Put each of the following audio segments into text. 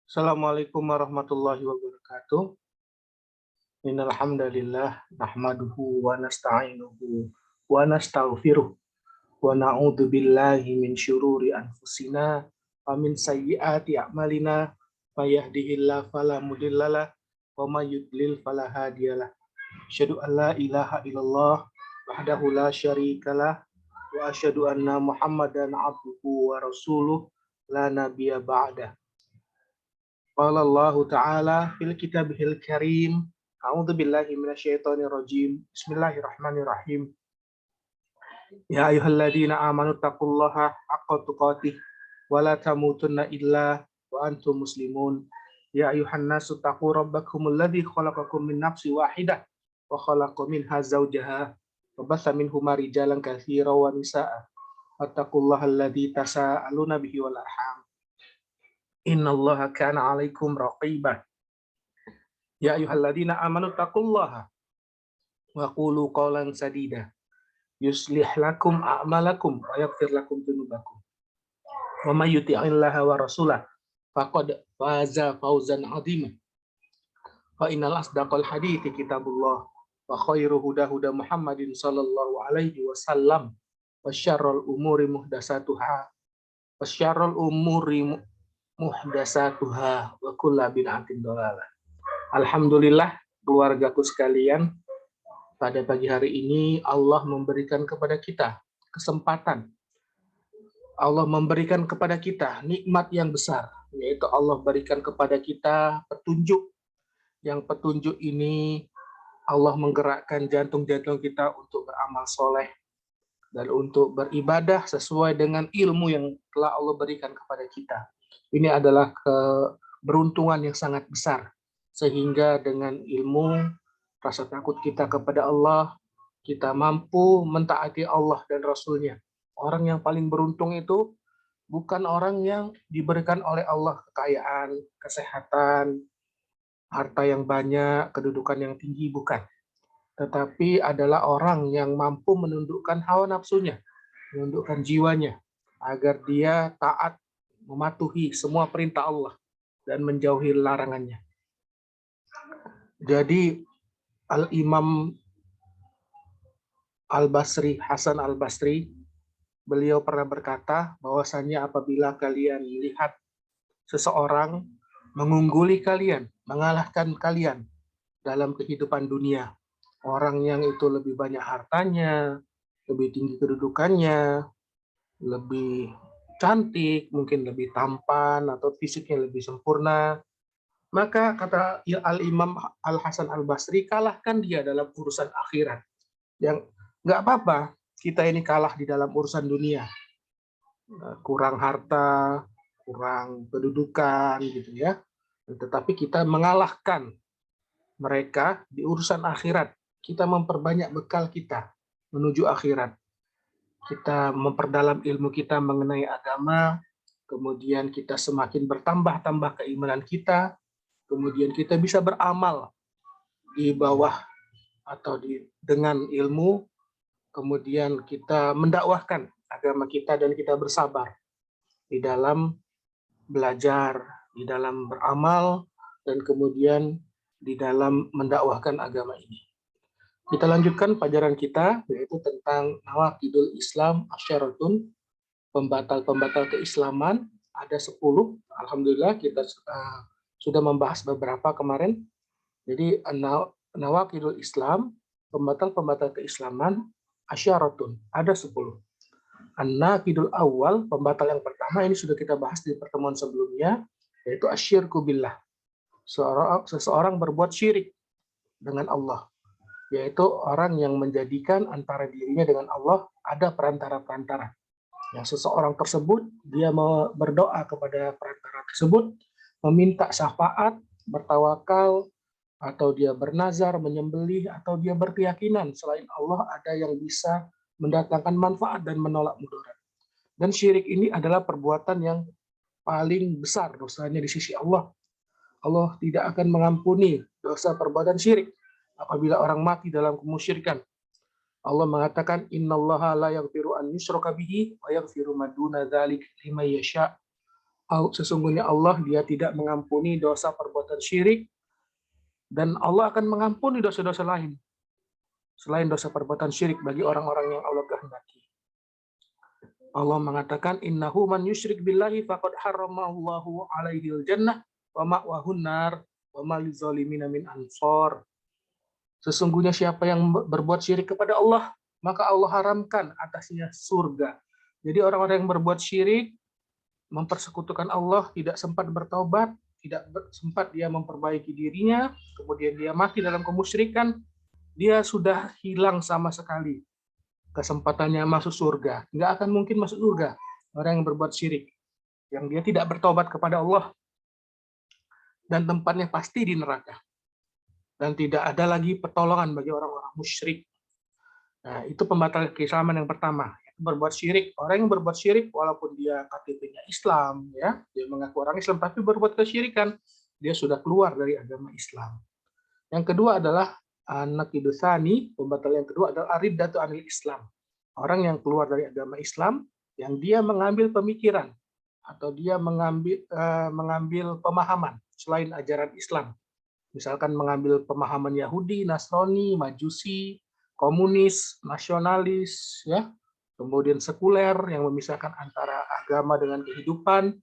Assalamualaikum warahmatullahi wabarakatuh. Innal hamdalillah nahmaduhu wa nasta'inuhu wa nastaghfiruh wa na'udzu billahi min syururi anfusina wa min sayyiati a'malina may yahdihillahu fala mudhillalah wa may yudlil fala hadiyalah. Asyhadu an la ilaha illallah wahdahu la syarikalah wa asyhadu anna Muhammadan abduhu wa rasuluh la nabiyya ba'dah. Qala Allah Ta'ala fil kitabihil karim. A'udzu billahi minasyaitonir rajim. Bismillahirrahmanirrahim. Ya ayyuhalladzina amanu taqullaha haqqa tuqatih wa la tamutunna illa wa antum muslimun. Ya ayyuhan nasu taqu rabbakumul ladzi khalaqakum min nafsin wahidah wa khalaqa minha zawjaha wa batha minhuma rijalan katsiran wa nisaa'a. Wattaqullaha alladzi tasaaluna bihi wal arham. Innallaha kana 'alaikum raqiba. Ya ayyuhalladzina amanu taqullaha wa qulu qawlan sadida yuslih lakum a'malakum wa yaghfir lakum dzunubakum. Wa may yuti'illaha wa rasulahu faqad faza fawzan 'azima. Fa innal asdaqal hadithi kitabullah wa khairu huda Muhammadin sallallahu alaihi wasallam wa syarrul umuri muhdatsatuha wa syarrul umuri muhdasatuha wa kullu bid'atin dhalalah. Alhamdulillah keluargaku sekalian, pada pagi hari ini Allah memberikan kepada kita kesempatan. Allah memberikan kepada kita nikmat yang besar, yaitu Allah berikan kepada kita petunjuk. Yang petunjuk ini Allah menggerakkan jantung-jantung kita untuk beramal soleh dan untuk beribadah sesuai dengan ilmu yang telah Allah berikan kepada kita. Ini adalah keberuntungan yang sangat besar, sehingga dengan ilmu, rasa takut kita kepada Allah, kita mampu mentaati Allah dan Rasul-Nya. Orang yang paling beruntung itu bukan orang yang diberikan oleh Allah kekayaan, kesehatan, harta yang banyak, kedudukan yang tinggi, bukan. Tetapi adalah orang yang mampu menundukkan hawa nafsunya, menundukkan jiwanya, agar dia taat mematuhi semua perintah Allah dan menjauhi larangannya. Jadi Al-Imam Al-Basri, Hasan Al-Basri, beliau pernah berkata bahwasannya apabila kalian melihat seseorang mengungguli kalian, mengalahkan kalian dalam kehidupan dunia, orang yang itu lebih banyak hartanya, lebih tinggi kedudukannya, lebih cantik, mungkin lebih tampan, atau fisiknya lebih sempurna, maka kata Al-Imam Al-Hasan Al-Basri, kalahkan dia dalam urusan akhirat. Yang nggak apa-apa, kita ini kalah di dalam urusan dunia. Kurang harta, kurang kedudukan, gitu ya. Tetapi kita mengalahkan mereka di urusan akhirat. Kita memperbanyak bekal kita menuju akhirat. Kita memperdalam ilmu kita mengenai agama, kemudian kita semakin bertambah-tambah keimanan kita, kemudian kita bisa beramal di bawah atau dengan ilmu, kemudian kita mendakwahkan agama kita dan kita bersabar di dalam belajar, di dalam beramal, dan kemudian di dalam mendakwahkan agama ini. Kita lanjutkan pelajaran kita, yaitu tentang Nawaqidul Islam Asyaratun, pembatal-pembatal keislaman, ada 10. Alhamdulillah kita sudah membahas beberapa kemarin. Jadi Nawaqidul Islam, pembatal-pembatal keislaman, Asyaratun, ada 10. An-Naqidul Awal, pembatal yang pertama, ini sudah kita bahas di pertemuan sebelumnya, yaitu asyirku billah. Seseorang berbuat syirik dengan Allah, yaitu orang yang menjadikan antara dirinya dengan Allah ada perantara-perantara. Yang seseorang tersebut, dia berdoa kepada perantara tersebut, meminta syafaat, bertawakal, atau dia bernazar, menyembelih, atau dia berkeyakinan selain Allah ada yang bisa mendatangkan manfaat dan menolak mudarat. Dan syirik ini adalah perbuatan yang paling besar dosanya di sisi Allah. Allah tidak akan mengampuni dosa perbuatan syirik apabila orang mati dalam kemusyrikan. Allah mengatakan, innallaha la yaghfiru an yushraka bihi wa yaghfiru ma duna dzalika liman yasha. Sesungguhnya Allah dia tidak mengampuni dosa perbuatan syirik, dan Allah akan mengampuni dosa-dosa lain selain dosa perbuatan syirik bagi orang-orang yang Allah kehendaki. Allah mengatakan innahu man yusyrik billahi faqad harramallahu alaihil jannah wa ma'wahun nar wa ma lizalimina min ansor. Sesungguhnya siapa yang berbuat syirik kepada Allah, maka Allah haramkan atasnya surga. Jadi orang-orang yang berbuat syirik, mempersekutukan Allah, tidak sempat bertaubat, tidak sempat dia memperbaiki dirinya, kemudian dia mati dalam kemusyrikan, dia sudah hilang sama sekali kesempatannya masuk surga. Nggak akan mungkin masuk surga orang yang berbuat syirik, yang dia tidak bertobat kepada Allah, dan tempatnya pasti di neraka. Dan tidak ada lagi pertolongan bagi orang-orang musyrik. Nah, itu pembatal keislaman yang pertama. Berbuat syirik. Orang yang berbuat syirik, walaupun dia KTP-nya Islam, ya, dia mengaku orang Islam, tapi berbuat kesyirikan, dia sudah keluar dari agama Islam. Yang kedua adalah Nakidusani, pembatal yang kedua adalah Ariddatu anil Islam. Orang yang keluar dari agama Islam, yang dia mengambil pemikiran, atau dia mengambil pemahaman selain ajaran Islam. Misalkan mengambil pemahaman Yahudi, Nasrani, Majusi, komunis, nasionalis, ya, kemudian sekuler yang memisahkan antara agama dengan kehidupan,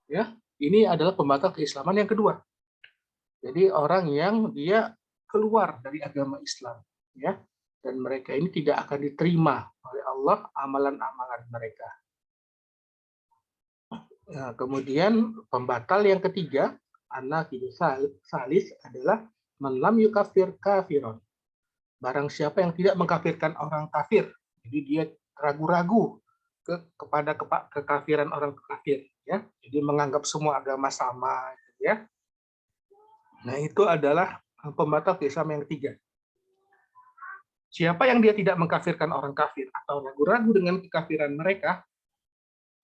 ya, ini adalah pembatal keislaman yang kedua. Jadi orang yang dia keluar dari agama Islam, ya, dan mereka ini tidak akan diterima oleh Allah amalan-amalan mereka. Nah, kemudian pembatal yang ketiga, anakidus salis adalah man lam yukafir kafiron. Barang siapa yang tidak mengkafirkan orang kafir, jadi dia ragu-ragu kepada kekafiran orang kafir, ya. Jadi menganggap semua agama sama, ya. Nah, itu adalah pembatal Islam yang ketiga. Siapa yang dia tidak mengkafirkan orang kafir atau ragu-ragu dengan kekafiran mereka,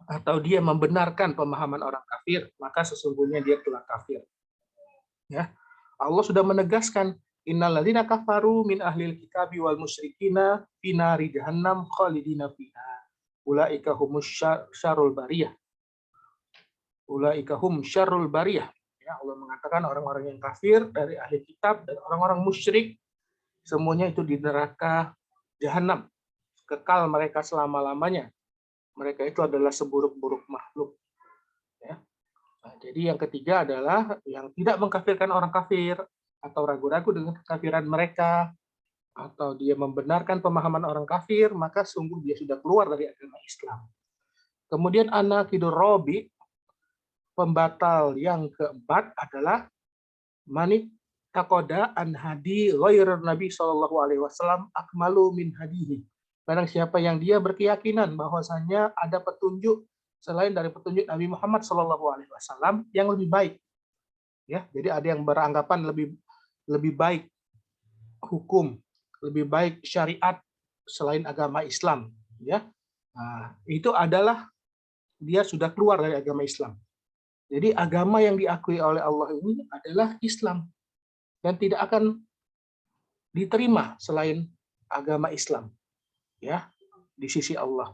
atau dia membenarkan pemahaman orang kafir, maka sesungguhnya dia telah kafir. Ya. Allah sudah menegaskan innalladzina kafaru min ahlil kitabi wal musyrikina fi nari jahannam khalidina fiha. Ulaika humus syarrul bariyah. Ulaika hum syarrul bariyah. Ya, Allah mengatakan orang-orang yang kafir dari ahli kitab dan orang-orang musyrik semuanya itu di neraka jahanam. Kekal mereka selama-lamanya. Mereka itu adalah seburuk-buruk makhluk. Ya. Nah, jadi yang ketiga adalah yang tidak mengkafirkan orang kafir, atau ragu-ragu dengan kekafiran mereka, atau dia membenarkan pemahaman orang kafir, maka sungguh dia sudah keluar dari agama Islam. Kemudian anakidur robi, pembatal yang keempat adalah manik takoda an hadi ghair Nabi SAW akmalu min hadihi. Barang siapa yang dia berkeyakinan bahwasanya ada petunjuk selain dari petunjuk Nabi Muhammad SAW yang lebih baik. Ya, jadi ada yang beranggapan lebih baik hukum, lebih baik syariat selain agama Islam, ya. Nah, itu adalah dia sudah keluar dari agama Islam. Jadi agama yang diakui oleh Allah ini adalah Islam dan tidak akan diterima selain agama Islam, ya, di sisi Allah.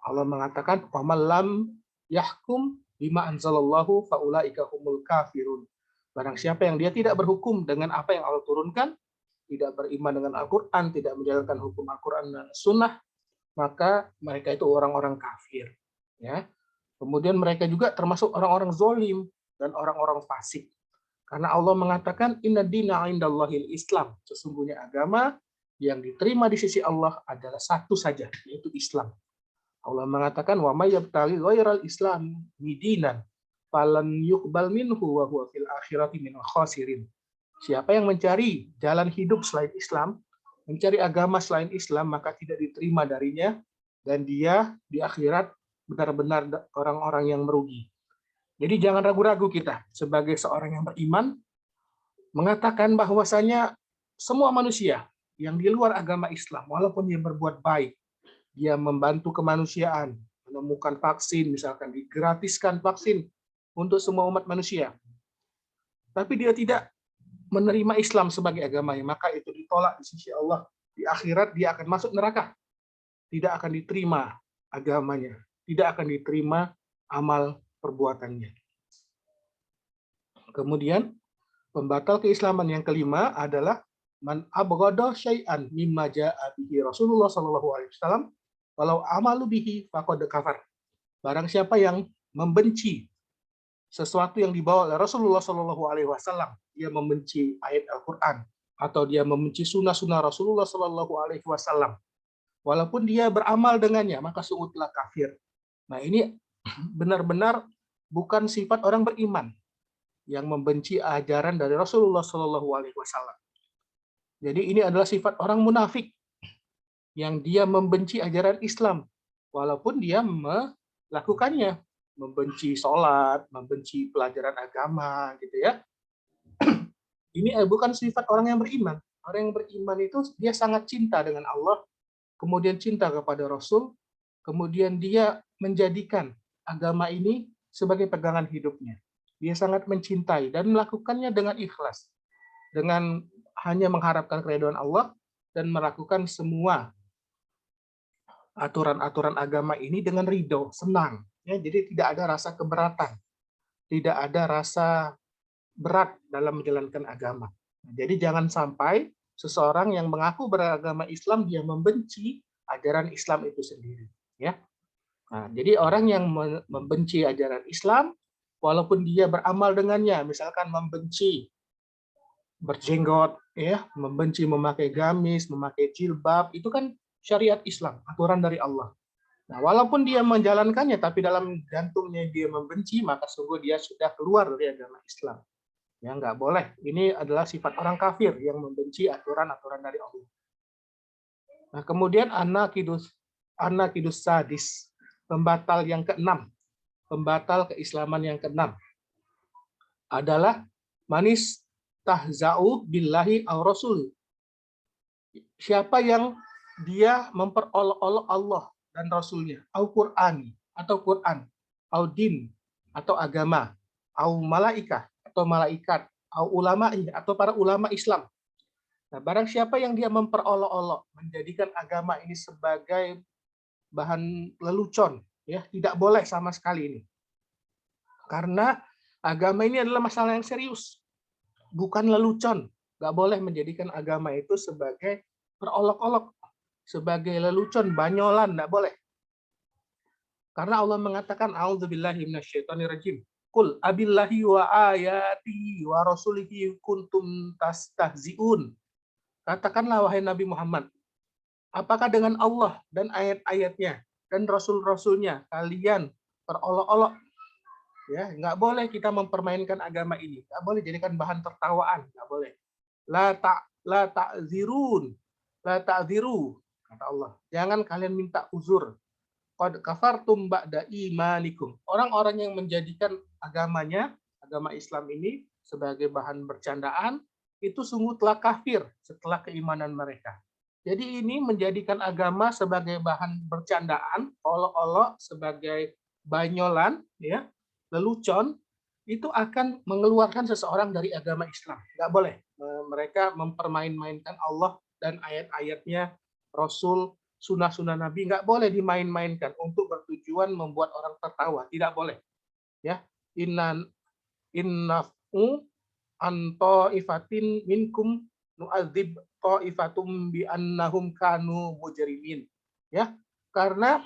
Allah mengatakan wa man lam yahkum bima anzalallahu faulaika humul kafirun. Barang siapa yang dia tidak berhukum dengan apa yang Allah turunkan, tidak beriman dengan Al-Quran, tidak menjalankan hukum Al-Quran dan Sunnah, maka mereka itu orang-orang kafir. Ya. Kemudian mereka juga termasuk orang-orang zolim dan orang-orang fasik. Karena Allah mengatakan inna dina indallahil Islam. Sesungguhnya agama yang diterima di sisi Allah adalah satu saja, yaitu Islam. Allah mengatakan wa may yabtaghi ghairal islam dinan falan yuqbal minhu wa huwa fil akhirati minal khasirin. Siapa yang mencari jalan hidup selain Islam, mencari agama selain Islam, maka tidak diterima darinya, dan dia di akhirat benar-benar orang-orang yang merugi. Jadi jangan ragu-ragu kita sebagai seorang yang beriman mengatakan bahwasanya semua manusia yang di luar agama Islam, walaupun dia berbuat baik, dia membantu kemanusiaan, menemukan vaksin, misalkan digratiskan vaksin untuk semua umat manusia, tapi dia tidak menerima Islam sebagai agamanya, maka itu ditolak di sisi Allah. Di akhirat dia akan masuk neraka. Tidak akan diterima agamanya. Tidak akan diterima amal perbuatannya. Kemudian pembatal keislaman yang kelima adalah man abghada syai'an mimma jaa'a bihi Rasulullah sallallahu alaihi wasallam walau amalu bihi faqad kafar. Barang siapa yang membenci sesuatu yang dibawa oleh Rasulullah sallallahu alaihi wasallam, dia membenci ayat Al-Qur'an atau dia membenci sunnah-sunnah Rasulullah sallallahu alaihi wasallam, walaupun dia beramal dengannya, maka sungguh telah kafir. Nah, ini benar-benar bukan sifat orang beriman yang membenci ajaran dari Rasulullah sallallahu alaihi wasallam. Jadi ini adalah sifat orang munafik yang dia membenci ajaran Islam walaupun dia melakukannya, membenci sholat, membenci pelajaran agama, gitu ya. Ini bukan sifat orang yang beriman. Orang yang beriman itu dia sangat cinta dengan Allah, kemudian cinta kepada Rasul, kemudian dia menjadikan agama ini sebagai pegangan hidupnya. Dia sangat mencintai dan melakukannya dengan ikhlas, dengan hanya mengharapkan keridhaan Allah dan melakukan semua aturan-aturan agama ini dengan ridho, senang. Ya, jadi tidak ada rasa keberatan, tidak ada rasa berat dalam menjalankan agama. Jadi jangan sampai seseorang yang mengaku beragama Islam dia membenci ajaran Islam itu sendiri. Ya. Nah, jadi orang yang membenci ajaran Islam, walaupun dia beramal dengannya, misalkan membenci berjenggot, ya, membenci memakai gamis, memakai jilbab, itu kan syariat Islam, aturan dari Allah. Nah, walaupun dia menjalankannya, tapi dalam jantungnya dia membenci, maka sungguh dia sudah keluar dari agama Islam. Ya, nggak boleh. Ini adalah sifat orang kafir yang membenci aturan-aturan dari Allah. Nah, kemudian anakidus sadis, pembatal yang keenam, pembatal keislaman yang keenam adalah manis tahza'u billahi aw rasul. Siapa yang dia memperolok-olok Allah dan Rasulnya, au Qur'ani atau Quran, au din atau agama, au malaikah atau malaikat, au ulama'i atau para ulama Islam. Nah, barang siapa yang dia memperolok-olok, menjadikan agama ini sebagai bahan lelucon, ya, tidak boleh sama sekali ini. Karena agama ini adalah masalah yang serius. Bukan lelucon. Nggak boleh menjadikan agama itu sebagai perolok-olok, sebagai lelucon, banyolan, nggak boleh. Karena Allah mengatakan, a'udzubillahi minasyaitonirrajim. Qul abillahi wa ayati wa rasulihi kuntum tastahzi'un. Katakanlah wahai Nabi Muhammad, apakah dengan Allah dan ayat-ayatnya dan rasul-rasulnya kalian perolok-olok? Ya, nggak boleh kita mempermainkan agama ini, nggak boleh jadikan bahan tertawaan, nggak boleh. La ta'zirun, la ta'ziru, kata Allah. Jangan kalian minta uzur. Qad kafartum ba'da imanikum. Orang-orang yang menjadikan agamanya, agama Islam ini sebagai bahan bercandaan, itu sungguh telah kafir setelah keimanan mereka. Jadi ini menjadikan agama sebagai bahan bercandaan, olok-olok, sebagai banyolan, ya, lelucon, itu akan mengeluarkan seseorang dari agama Islam. Nggak boleh mereka mempermain-mainkan Allah dan ayat-ayatnya, Rasul, sunnah-sunnah Nabi, nggak boleh dimain-mainkan untuk bertujuan membuat orang tertawa. Tidak boleh. Ya, innafu anto ifatin minkum nu'adzib ta'ifatum bi annahum kanu mujrimin. Ya, karena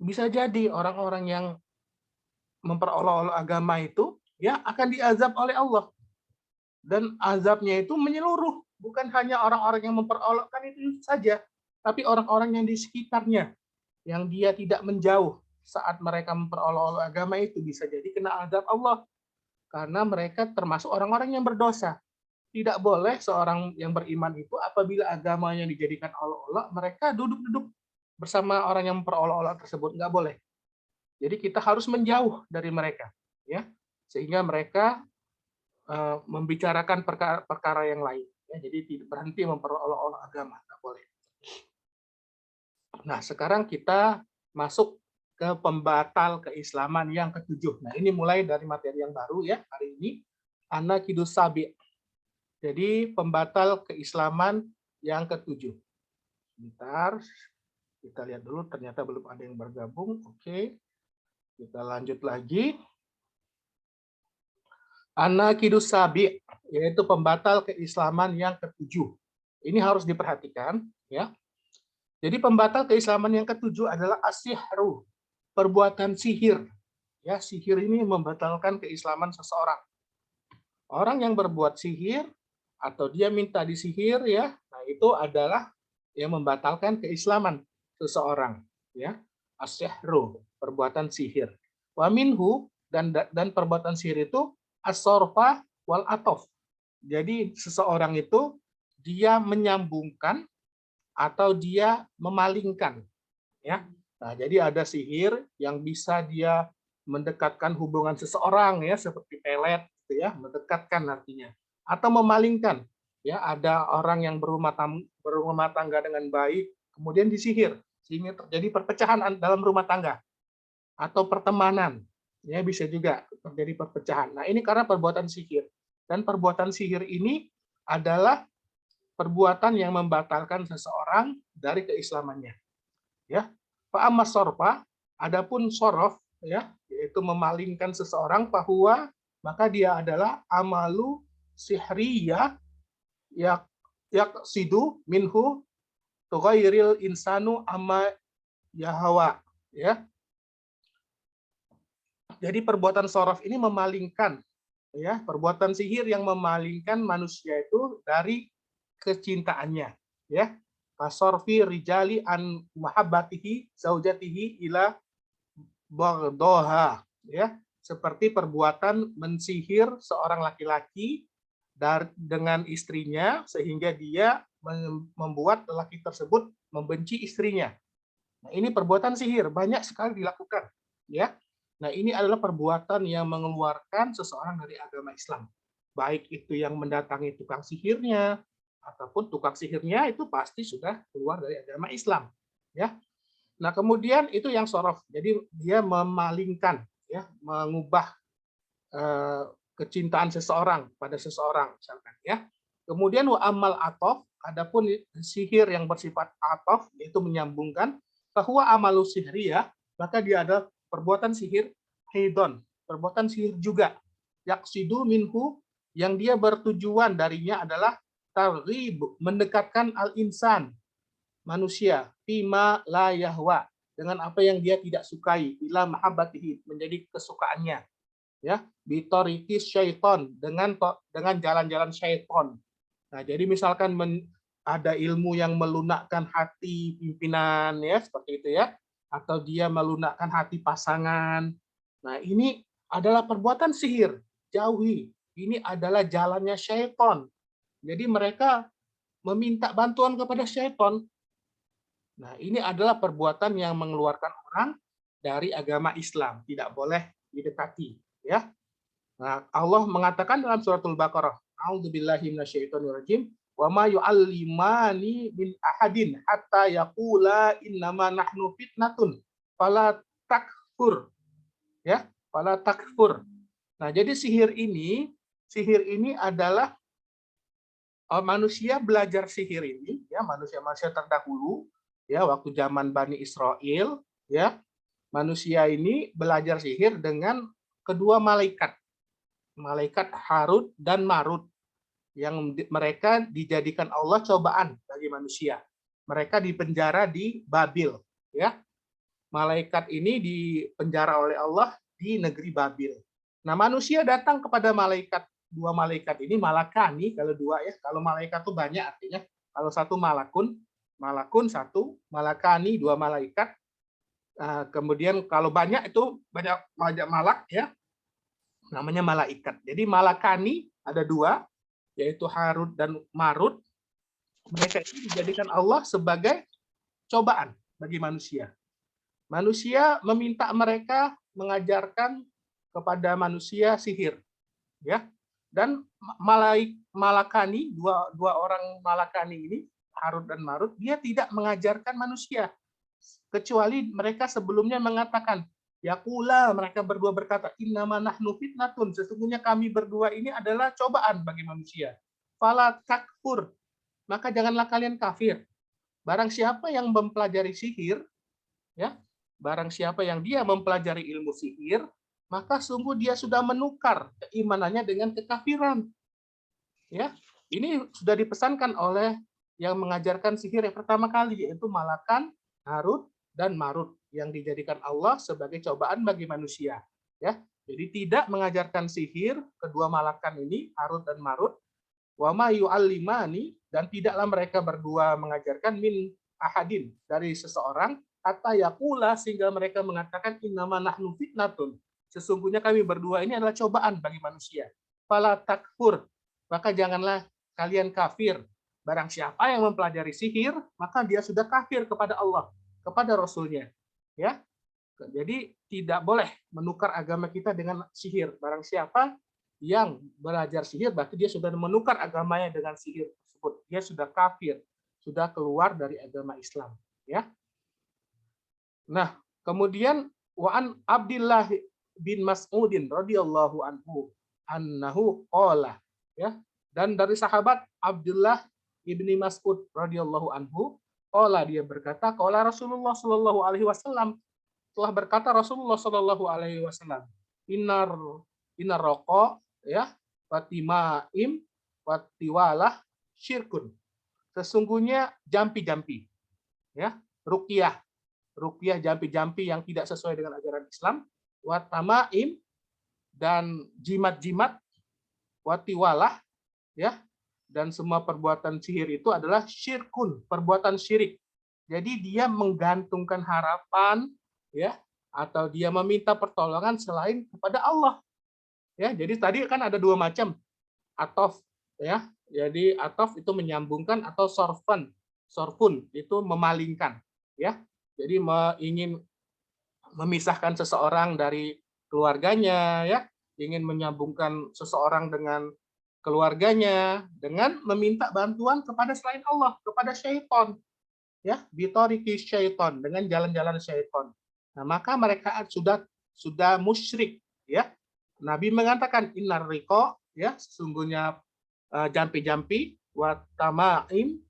bisa jadi orang-orang yang memperolok-olok agama itu ya akan diazab oleh Allah. Dan azabnya itu menyeluruh, bukan hanya orang-orang yang memperolokkan itu saja, tapi orang-orang yang di sekitarnya, yang dia tidak menjauh saat mereka memperolok-olok agama itu bisa jadi kena azab Allah. Karena mereka termasuk orang-orang yang berdosa. Tidak boleh seorang yang beriman itu apabila agamanya dijadikan olok-olok, mereka duduk-duduk bersama orang yang memperolok-olok tersebut. Nggak boleh. Jadi kita harus menjauh dari mereka, ya, sehingga mereka membicarakan perkara yang lain. Ya, jadi tidak berhenti memperolok-olok agama, nggak boleh. Nah, sekarang kita masuk ke pembatal keislaman yang ketujuh. Nah, ini mulai dari materi yang baru ya hari ini, anakidus sabi. Jadi pembatal keislaman yang ketujuh. Sebentar, kita lihat dulu. Ternyata belum ada yang bergabung. Oke. Kita lanjut lagi. An-Naqidus Sabi, yaitu pembatal keislaman yang ketujuh. Ini harus diperhatikan, ya. Jadi pembatal keislaman yang ketujuh adalah as-sihru, perbuatan sihir. Ya, sihir ini membatalkan keislaman seseorang. Orang yang berbuat sihir atau dia minta disihir, ya, nah itu adalah yang membatalkan keislaman seseorang, ya. As-sihru, perbuatan sihir. Wa minhu, dan perbuatan sihir itu as-sorfa wal atof. Jadi seseorang itu dia menyambungkan atau dia memalingkan, ya. Nah, jadi ada sihir yang bisa dia mendekatkan hubungan seseorang, ya, seperti pelet, gitu ya, mendekatkan artinya, atau memalingkan, ya. Ada orang yang berumah tangga dengan baik, kemudian disihir sehingga terjadi perpecahan dalam rumah tangga atau pertemanan, ya, bisa juga terjadi perpecahan. Nah, ini karena perbuatan sihir, dan perbuatan sihir ini adalah perbuatan yang membatalkan seseorang dari keislamannya, ya. Fa amma sorfa, adapun sorof, ya, yaitu memalingkan seseorang, bahwa maka dia adalah amalu sihriyah yak sidu minhu tughairil insanu amma yahawa, ya. Jadi perbuatan sorof ini memalingkan, ya, perbuatan sihir yang memalingkan manusia itu dari kecintaannya, ya. Kasorfi rijali an mahabbatihi zaujatihi ila bagdoha, ya, seperti perbuatan mensihir seorang laki-laki dengan istrinya sehingga dia membuat lelaki tersebut membenci istrinya. Nah, ini perbuatan sihir banyak sekali dilakukan, ya. Nah, ini adalah perbuatan yang mengeluarkan seseorang dari agama Islam. Baik itu yang mendatangi tukang sihirnya, ataupun tukang sihirnya itu pasti sudah keluar dari agama Islam, ya. Nah, kemudian itu yang sorof, jadi dia memalingkan, ya, mengubah kecintaan seseorang pada seseorang, misalkan, ya. Kemudian wa amal atof, adapun sihir yang bersifat atof, yaitu menyambungkan, bahwa amalu sihriyah, maka dia ada perbuatan sihir hidon, perbuatan sihir juga, yaksidu minhu, yang dia bertujuan darinya adalah targhib, mendekatkan al-insan, manusia, fima la yahwa, dengan apa yang dia tidak sukai, ila mahabbatihi, menjadi kesukaannya, ya, bitorikis syaiton, dengan jalan-jalan syaiton. Nah, jadi misalkan ada ilmu yang melunakkan hati pimpinan, ya, seperti itu, ya, atau dia melunakkan hati pasangan. Nah, ini adalah perbuatan sihir, jauhi. Ini adalah jalannya syaiton. Jadi mereka meminta bantuan kepada syaiton. Nah, ini adalah perbuatan yang mengeluarkan orang dari agama Islam, tidak boleh didekati, ya. Nah, Allah mengatakan dalam suratul Baqarah, A'udzubillahi minasyaitonirrajim, wa ma yu'allimani min ahadin hatta yaqula innama nahnu fitnatun fala takfur, ya, fala takfur. Nah, jadi sihir ini adalah manusia belajar sihir ini, ya, manusia-manusia terdahulu, ya, waktu zaman Bani Israel, ya, manusia ini belajar sihir dengan kedua malaikat Harut dan Marut, yang mereka dijadikan Allah cobaan bagi manusia. Mereka dipenjara di Babil, ya. Malaikat ini dipenjara oleh Allah di negeri Babil. Nah, manusia datang kepada dua malaikat ini, malakani kalau dua, ya. Kalau malaikat itu banyak artinya. Kalau satu malakun satu, malakani dua malaikat. Kemudian kalau banyak itu banyak malak, ya, namanya malaikat. Jadi malakani ada dua, yaitu Harut dan Marut. Mereka ini dijadikan Allah sebagai cobaan bagi manusia. Manusia meminta mereka mengajarkan kepada manusia sihir, ya. Dan malakani, dua orang malakani ini, Harut dan Marut, dia tidak mengajarkan manusia, kecuali mereka sebelumnya mengatakan, yaqula, mereka berdua berkata, innama nahnu fitnatun, sesungguhnya kami berdua ini adalah cobaan bagi manusia. Fala takfur, maka janganlah kalian kafir. Barang siapa yang mempelajari sihir, ya, barang siapa yang dia mempelajari ilmu sihir, maka sungguh dia sudah menukar keimanannya dengan kekafiran. Ya, ini sudah dipesankan oleh yang mengajarkan sihir yang pertama kali, yaitu Malakan, Harut, dan Marut, yang dijadikan Allah sebagai cobaan bagi manusia. Ya, jadi tidak mengajarkan sihir kedua Malakan ini, Harut dan Marut, wa ma yu'allimani, dan tidaklah mereka berdua mengajarkan min ahadin, dari seseorang, hatta yaqula, sehingga mereka mengatakan innama nahnu fitnatun, sesungguhnya kami berdua ini adalah cobaan bagi manusia. Fala takfur, maka janganlah kalian kafir. Barang siapa yang mempelajari sihir, maka dia sudah kafir kepada Allah, kepada Rasulnya. Ya, jadi tidak boleh menukar agama kita dengan sihir. Barang siapa yang belajar sihir, berarti dia sudah menukar agamanya dengan sihir tersebut. Dia sudah kafir, sudah keluar dari agama Islam. Ya. Nah, kemudian wa'an Abdillah bin Mas'udin radhiyallahu anhu annahu qala, ya. Dan dari sahabat Abdullah ibni Mas'ud radhiyallahu anhu, qala, dia berkata, qala Rasulullah sallallahu alaihi wasallam, telah berkata Rasulullah sallallahu alaihi wasallam, inar roko, ya, watimaim watiwalah syirkun, sesungguhnya jampi-jampi, ya, ruqyah jampi-jampi yang tidak sesuai dengan ajaran Islam, watamaim, dan jimat-jimat, watiwalah, ya, dan semua perbuatan sihir itu adalah syirkun, perbuatan syirik. Jadi dia menggantungkan harapan, ya, atau dia meminta pertolongan selain kepada Allah. Ya, jadi tadi kan ada dua macam, atof, ya. Jadi atof itu menyambungkan, atau sorfun itu memalingkan, ya. Jadi ingin memisahkan seseorang dari keluarganya, ya, ingin menyambungkan seseorang dengan keluarganya dengan meminta bantuan kepada selain Allah, kepada syaitan, ya, bitoriki syaitan, dengan jalan-jalan syaitan. Nah, maka mereka sudah musyrik, ya. Nabi mengatakan innar riqo, ya, sesungguhnya jampi-jampi, watamaim,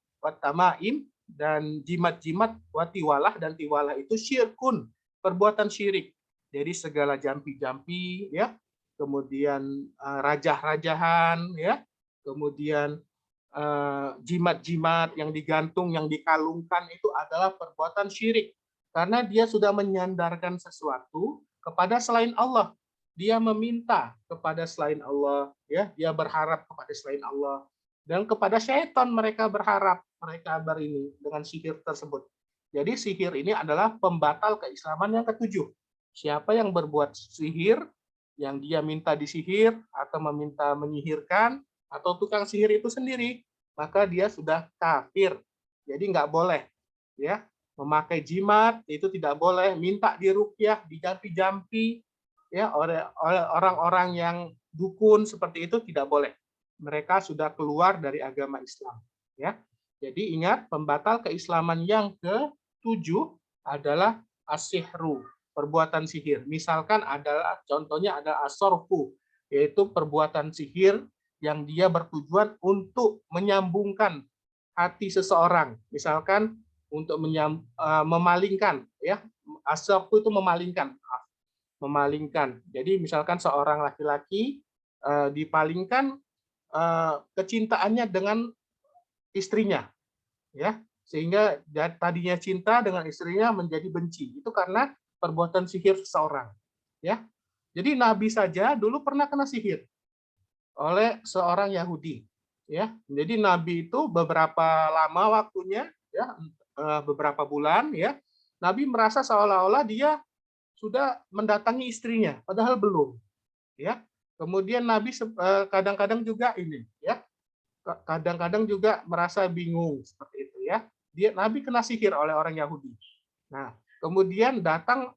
dan jimat-jimat, watiwalah, dan tiwalah itu syirkun, perbuatan syirik. Jadi segala jampi-jampi, ya, kemudian rajah-rajahan, ya, kemudian jimat-jimat yang digantung, yang dikalungkan, itu adalah perbuatan syirik, karena dia sudah menyandarkan sesuatu kepada selain Allah. Dia meminta kepada selain Allah, ya, dia berharap kepada selain Allah, dan kepada syaitan mereka berharap, mereka ini dengan sihir tersebut. Jadi sihir ini adalah pembatal keislaman yang ketujuh. Siapa yang berbuat sihir, yang dia minta disihir atau meminta menyihirkan, atau tukang sihir itu sendiri, maka dia sudah kafir. Jadi nggak boleh, ya, memakai jimat, itu tidak boleh, minta diruqyah, dijampi-jampi, ya, oleh orang-orang yang dukun seperti itu tidak boleh. Mereka sudah keluar dari agama Islam, ya. Jadi ingat, pembatal keislaman yang ketujuh adalah as-sihru, perbuatan sihir. Misalkan adalah, contohnya adalah as-sorfu, yaitu perbuatan sihir yang dia bertujuan untuk menyambungkan hati seseorang. Misalkan untuk memalingkan, ya, as-sorfu itu memalingkan. Jadi misalkan seorang laki-laki dipalingkan kecintaannya dengan istrinya, ya, sehingga tadinya cinta dengan istrinya menjadi benci. Itu karena perbuatan sihir seseorang, ya. Jadi Nabi saja dulu pernah kena sihir oleh seorang Yahudi, ya. Jadi Nabi itu beberapa lama waktunya, ya, beberapa bulan, ya, Nabi merasa seolah-olah dia sudah mendatangi istrinya, padahal belum, ya. Kemudian Nabi kadang-kadang juga ini, ya, kadang-kadang juga merasa bingung seperti itu, ya. Nabi kena sihir oleh orang Yahudi. Nah, kemudian datang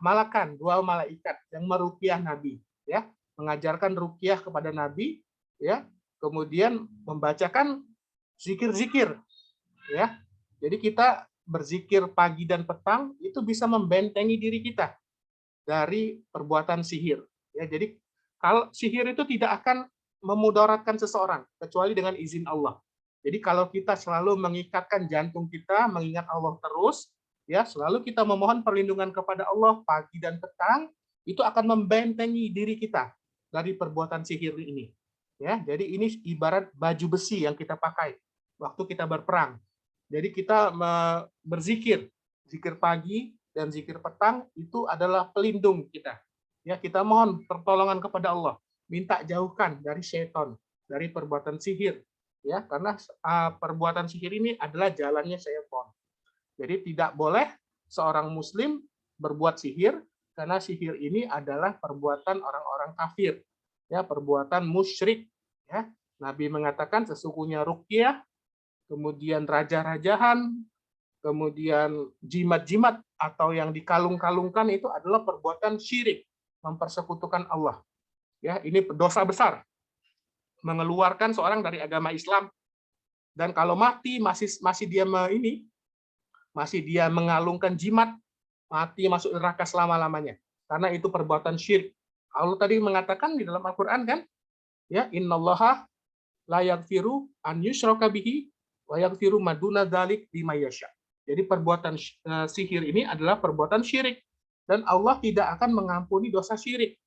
malakan, dua malaikat yang meruqyah Nabi, ya, mengajarkan ruqyah kepada Nabi, ya, kemudian membacakan zikir-zikir, ya. Jadi kita berzikir pagi dan petang itu bisa membentengi diri kita dari perbuatan sihir, ya. Jadi kalau sihir itu tidak akan memudaratkan seseorang kecuali dengan izin Allah. Jadi kalau kita selalu mengikatkan jantung kita mengingat Allah terus, ya selalu kita memohon perlindungan kepada Allah pagi dan petang, itu akan membentengi diri kita dari perbuatan sihir ini. Ya, jadi ini ibarat baju besi yang kita pakai waktu kita berperang. Jadi kita berzikir, zikir pagi dan zikir petang itu adalah pelindung kita. Ya, kita mohon pertolongan kepada Allah, minta jauhkan dari syaitan, dari perbuatan sihir. Ya, karena perbuatan sihir ini adalah jalannya syaitan. Jadi tidak boleh seorang muslim berbuat sihir karena sihir ini adalah perbuatan orang-orang kafir, ya, perbuatan musyrik, ya. Nabi mengatakan sesungguhnya ruqyah, kemudian raja-rajahan, kemudian jimat-jimat atau yang dikalung-kalungkan itu adalah perbuatan syirik, mempersekutukan Allah. Ya, ini dosa besar. Mengeluarkan seorang dari agama Islam, dan kalau mati masih dia mengalungkan jimat, mati masuk neraka selama-lamanya. Karena itu perbuatan syirik. Allah tadi mengatakan di dalam Al-Qur'an kan, ya, innallaha la yaghfiru an yushraka bihi wa yaghfiru ma duna dzalik liman yasha. Jadi perbuatan sihir ini adalah perbuatan syirik dan Allah tidak akan mengampuni dosa syirik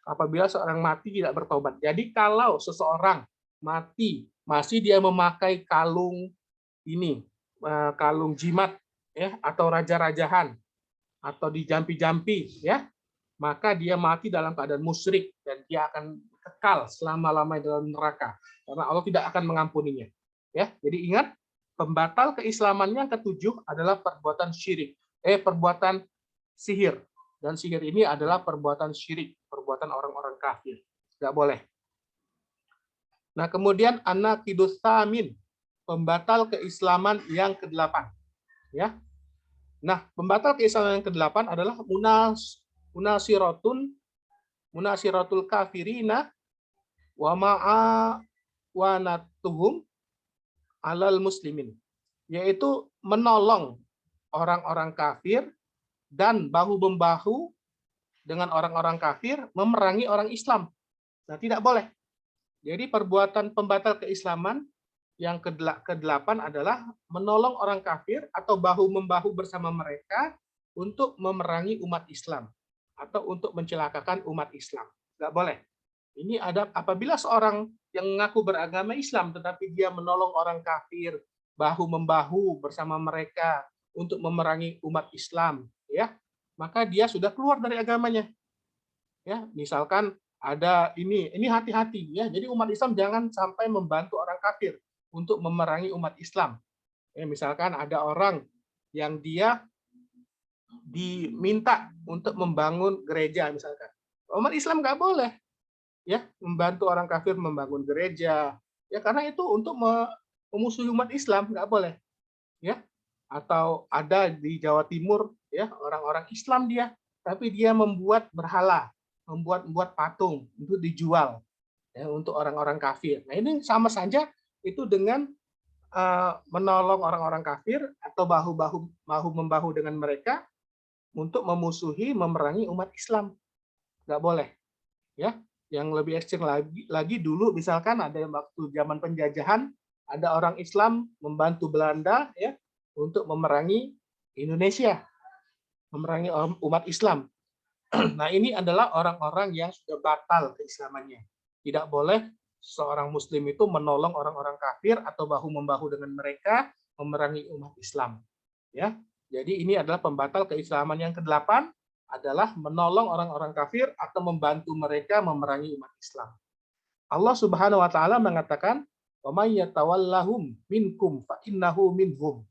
apabila seorang mati tidak bertobat. Jadi kalau seseorang mati masih dia memakai kalung kalung jimat, ya, atau raja-rajahan atau dijampi-jampi, ya, maka dia mati dalam keadaan musyrik dan dia akan kekal selama-lamanya dalam neraka karena Allah tidak akan mengampuninya. Ya, jadi ingat, pembatal keislamannya yang ketujuh adalah perbuatan perbuatan sihir, dan sihir ini adalah perbuatan syirik, perbuatan orang-orang kafir, nggak boleh. Nah, kemudian anaqidus samin, pembatal keislaman yang ke-8, ya. Nah, pembatal keislaman yang ke-8 adalah munasiratul kafirina wa ma'awanatuhum alal muslimin, yaitu menolong orang-orang kafir dan bahu-membahu dengan orang-orang kafir memerangi orang Islam. Nah, tidak boleh. Jadi perbuatan pembatal keislaman yang ke-8 adalah menolong orang kafir atau bahu-membahu bersama mereka untuk memerangi umat Islam atau untuk mencelakakan umat Islam. Nggak boleh. Ini ada apabila seorang yang mengaku beragama Islam tetapi dia menolong orang kafir, bahu-membahu bersama mereka untuk memerangi umat Islam, ya, maka dia sudah keluar dari agamanya. Ya, misalkan ada ini hati-hati, ya. Jadi umat Islam jangan sampai membantu orang kafir untuk memerangi umat Islam. Ya, misalkan ada orang yang dia diminta untuk membangun gereja, misalkan. Umat Islam nggak boleh, ya, membantu orang kafir membangun gereja, ya, karena itu untuk memusuhi umat Islam, nggak boleh, ya. Atau ada di Jawa Timur, ya, orang-orang Islam dia, tapi dia membuat berhala, membuat patung untuk dijual, ya, untuk orang-orang kafir. Nah, ini sama saja itu dengan menolong orang-orang kafir atau bahu-membahu dengan mereka untuk memusuhi, memerangi umat Islam. Nggak boleh, ya. Yang lebih ekstrim lagi dulu, misalkan ada waktu zaman penjajahan, ada orang Islam membantu Belanda, ya, untuk memerangi Indonesia, memerangi umat Islam. Nah, ini adalah orang-orang yang sudah batal keislamannya. Tidak boleh seorang muslim itu menolong orang-orang kafir atau bahu-membahu dengan mereka memerangi umat Islam. Ya. Jadi ini adalah pembatal keislaman yang ke-8 adalah menolong orang-orang kafir atau membantu mereka memerangi umat Islam. Allah Subhanahu wa taala mengatakan, "Wa may yatawallahum minkum fa innahu minhum."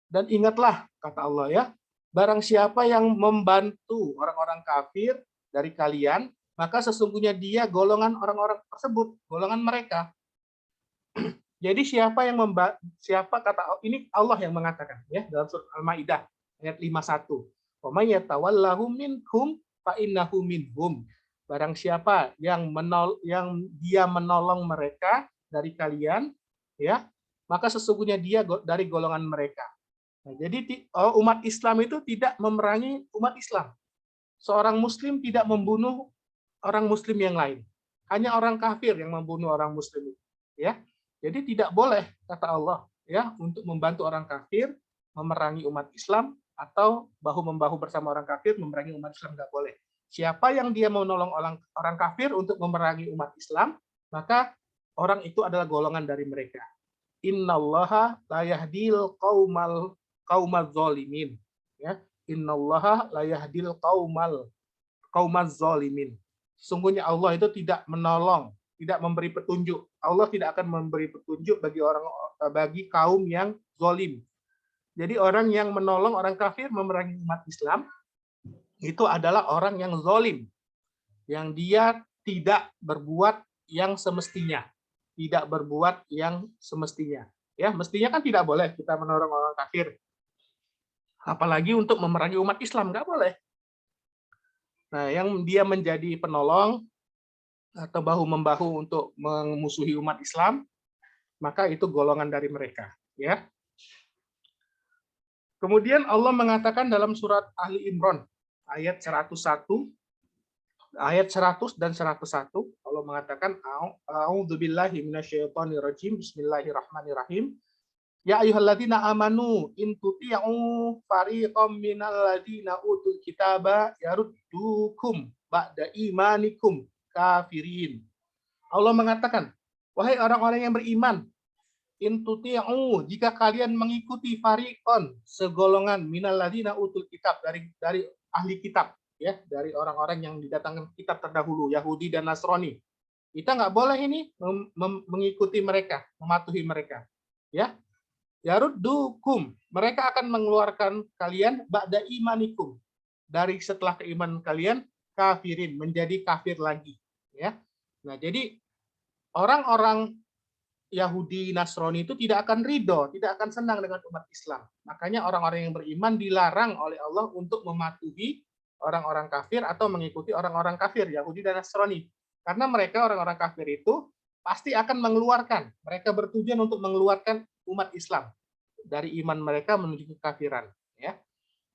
Dan ingatlah, kata Allah, ya, barang siapa yang membantu orang-orang kafir dari kalian, maka sesungguhnya dia golongan orang-orang tersebut, golongan mereka. Jadi siapa kata ini Allah yang mengatakan, ya, dalam surat Al-Maidah ayat 51. Wa may yatawallahum minhum fa innahu minhum. Barang siapa yang dia menolong mereka dari kalian, ya, maka sesungguhnya dia dari golongan mereka. Nah, jadi umat Islam itu tidak memerangi umat Islam. Seorang muslim tidak membunuh orang muslim yang lain. Hanya orang kafir yang membunuh orang muslim, ya. Jadi tidak boleh, kata Allah, ya, untuk membantu orang kafir memerangi umat Islam atau bahu-membahu bersama orang kafir memerangi umat Islam, nggak boleh. Siapa yang dia mau menolong orang kafir untuk memerangi umat Islam, maka orang itu adalah golongan dari mereka. Innallaha la yahdil qaumaz zalimin. Ya, innallaha la yahdil qaumaz zalimin. Sungguhnya Allah itu tidak menolong, tidak memberi petunjuk. Allah tidak akan memberi petunjuk bagi kaum yang zalim. Jadi orang yang menolong orang kafir memerangi umat Islam itu adalah orang yang zalim, yang dia tidak berbuat yang semestinya, tidak berbuat yang semestinya. Ya, mestinya kan tidak boleh kita menolong orang kafir, apalagi untuk memerangi umat Islam, nggak boleh. Nah, yang dia menjadi penolong atau bahu-membahu untuk memusuhi umat Islam, maka itu golongan dari mereka. Ya. Kemudian Allah mengatakan dalam surat Ali Imran ayat 101, ayat 100 dan 101, Allah mengatakan, A'udzubillahi minasyaitonirrajim, bismillahirrahmanirrahim. Ya ayyuhalladzina amanu in tuti'u fariqam minal ladzina utul kitaba yaruddukum ba'da imanikum kafirin. Allah mengatakan, wahai orang-orang yang beriman, in tuti'u, jika kalian mengikuti fariqon, segolongan minal ladzina utul kitab, dari ahli kitab, ya, dari orang-orang yang didatangkan kitab terdahulu, Yahudi dan Nasrani. Kita nggak boleh ini mengikuti mereka, mematuhi mereka. Ya, yaruddukum, mereka akan mengeluarkan kalian ba'da imanikum, dari setelah keimanan kalian kafirin, menjadi kafir lagi. Ya, nah jadi orang-orang Yahudi Nasrani itu tidak akan ridho, tidak akan senang dengan umat Islam. Makanya orang-orang yang beriman dilarang oleh Allah untuk mematuhi orang-orang kafir atau mengikuti orang-orang kafir Yahudi dan Nasrani. Karena mereka orang-orang kafir itu pasti akan mengeluarkan, mereka bertujuan untuk mengeluarkan umat Islam dari iman mereka menuju kekafiran, ya.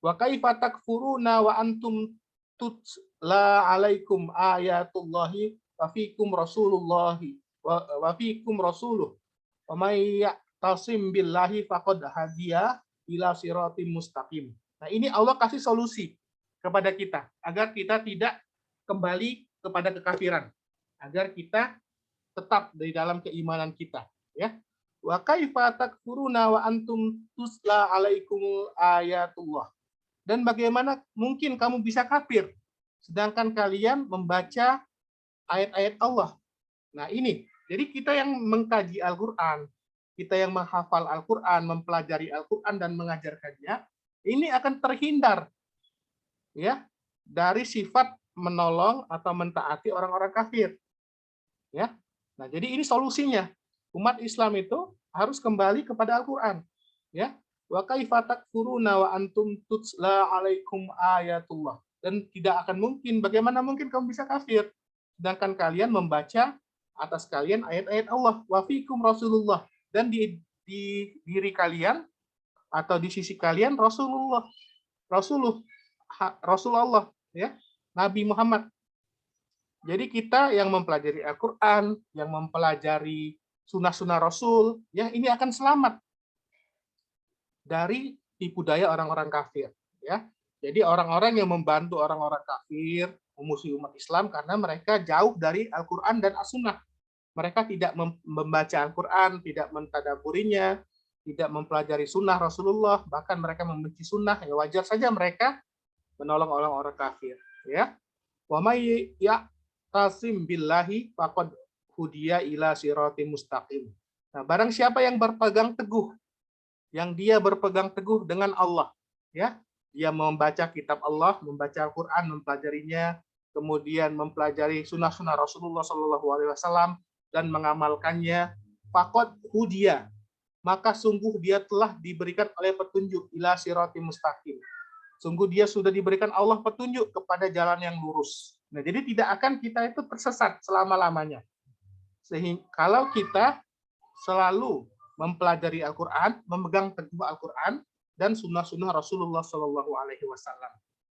Wa kaifa takfuruna wa antum tutla alaikum ayatullahi wa fikum rasulullahi wa fikum rasuluh wa may ya'tasim billahi faqad hadiya ila siratim mustaqim. Nah, ini Allah kasih solusi kepada kita agar kita tidak kembali kepada kekafiran, agar kita tetap di dalam keimanan kita, ya. Wa kaifa takfuruna wa antum tusla alaikumul ayatullah. Dan bagaimana mungkin kamu bisa kafir sedangkan kalian membaca ayat-ayat Allah. Nah, ini. Jadi kita yang mengkaji Al-Qur'an, kita yang menghafal Al-Qur'an, mempelajari Al-Qur'an dan mengajarkannya, ini akan terhindar, ya, dari sifat menolong atau mentaati orang-orang kafir. Ya. Nah, jadi ini solusinya. Umat Islam itu harus kembali kepada Al-Qur'an, ya. Wa kaifa takfuruna wa antum tutla alaikum ayatullah. Dan tidak akan mungkin, bagaimana mungkin kamu bisa kafir sedangkan kalian membaca atas kalian ayat-ayat Allah. Wa fikum Rasulullah, dan di diri kalian atau di sisi kalian Rasulullah, Rasulullah, ya, Nabi Muhammad. Jadi kita yang mempelajari Al-Qur'an, yang mempelajari sunnah-sunnah Rasul, ya, ini akan selamat dari tipu daya orang-orang kafir, ya. Jadi orang-orang yang membantu orang-orang kafir memusuhi umat Islam karena mereka jauh dari Al-Qur'an dan As-Sunnah. Mereka tidak membaca Al-Qur'an, tidak mentadaburinya, tidak mempelajari sunnah Rasulullah, bahkan mereka membenci sunnah. Ya, wajar saja mereka menolong orang-orang kafir, ya. Wa may ya'tasim billahi faqad hudiya ila siratim mustaqim. Nah, barang siapa yang berpegang teguh, yang dia berpegang teguh dengan Allah, ya, dia membaca kitab Allah, membaca Al-Qur'an, mempelajarinya, kemudian mempelajari sunnah-sunnah Rasulullah SAW dan mengamalkannya, faqad hudiya, maka sungguh dia telah diberikan oleh petunjuk ila siratim mustaqim. Sungguh dia sudah diberikan Allah petunjuk kepada jalan yang lurus. Nah, jadi tidak akan kita itu tersesat selama-lamanya. Sehingga kalau kita selalu mempelajari Al-Qur'an, memegang teguh Al-Qur'an dan sunnah-sunnah Rasulullah SAW,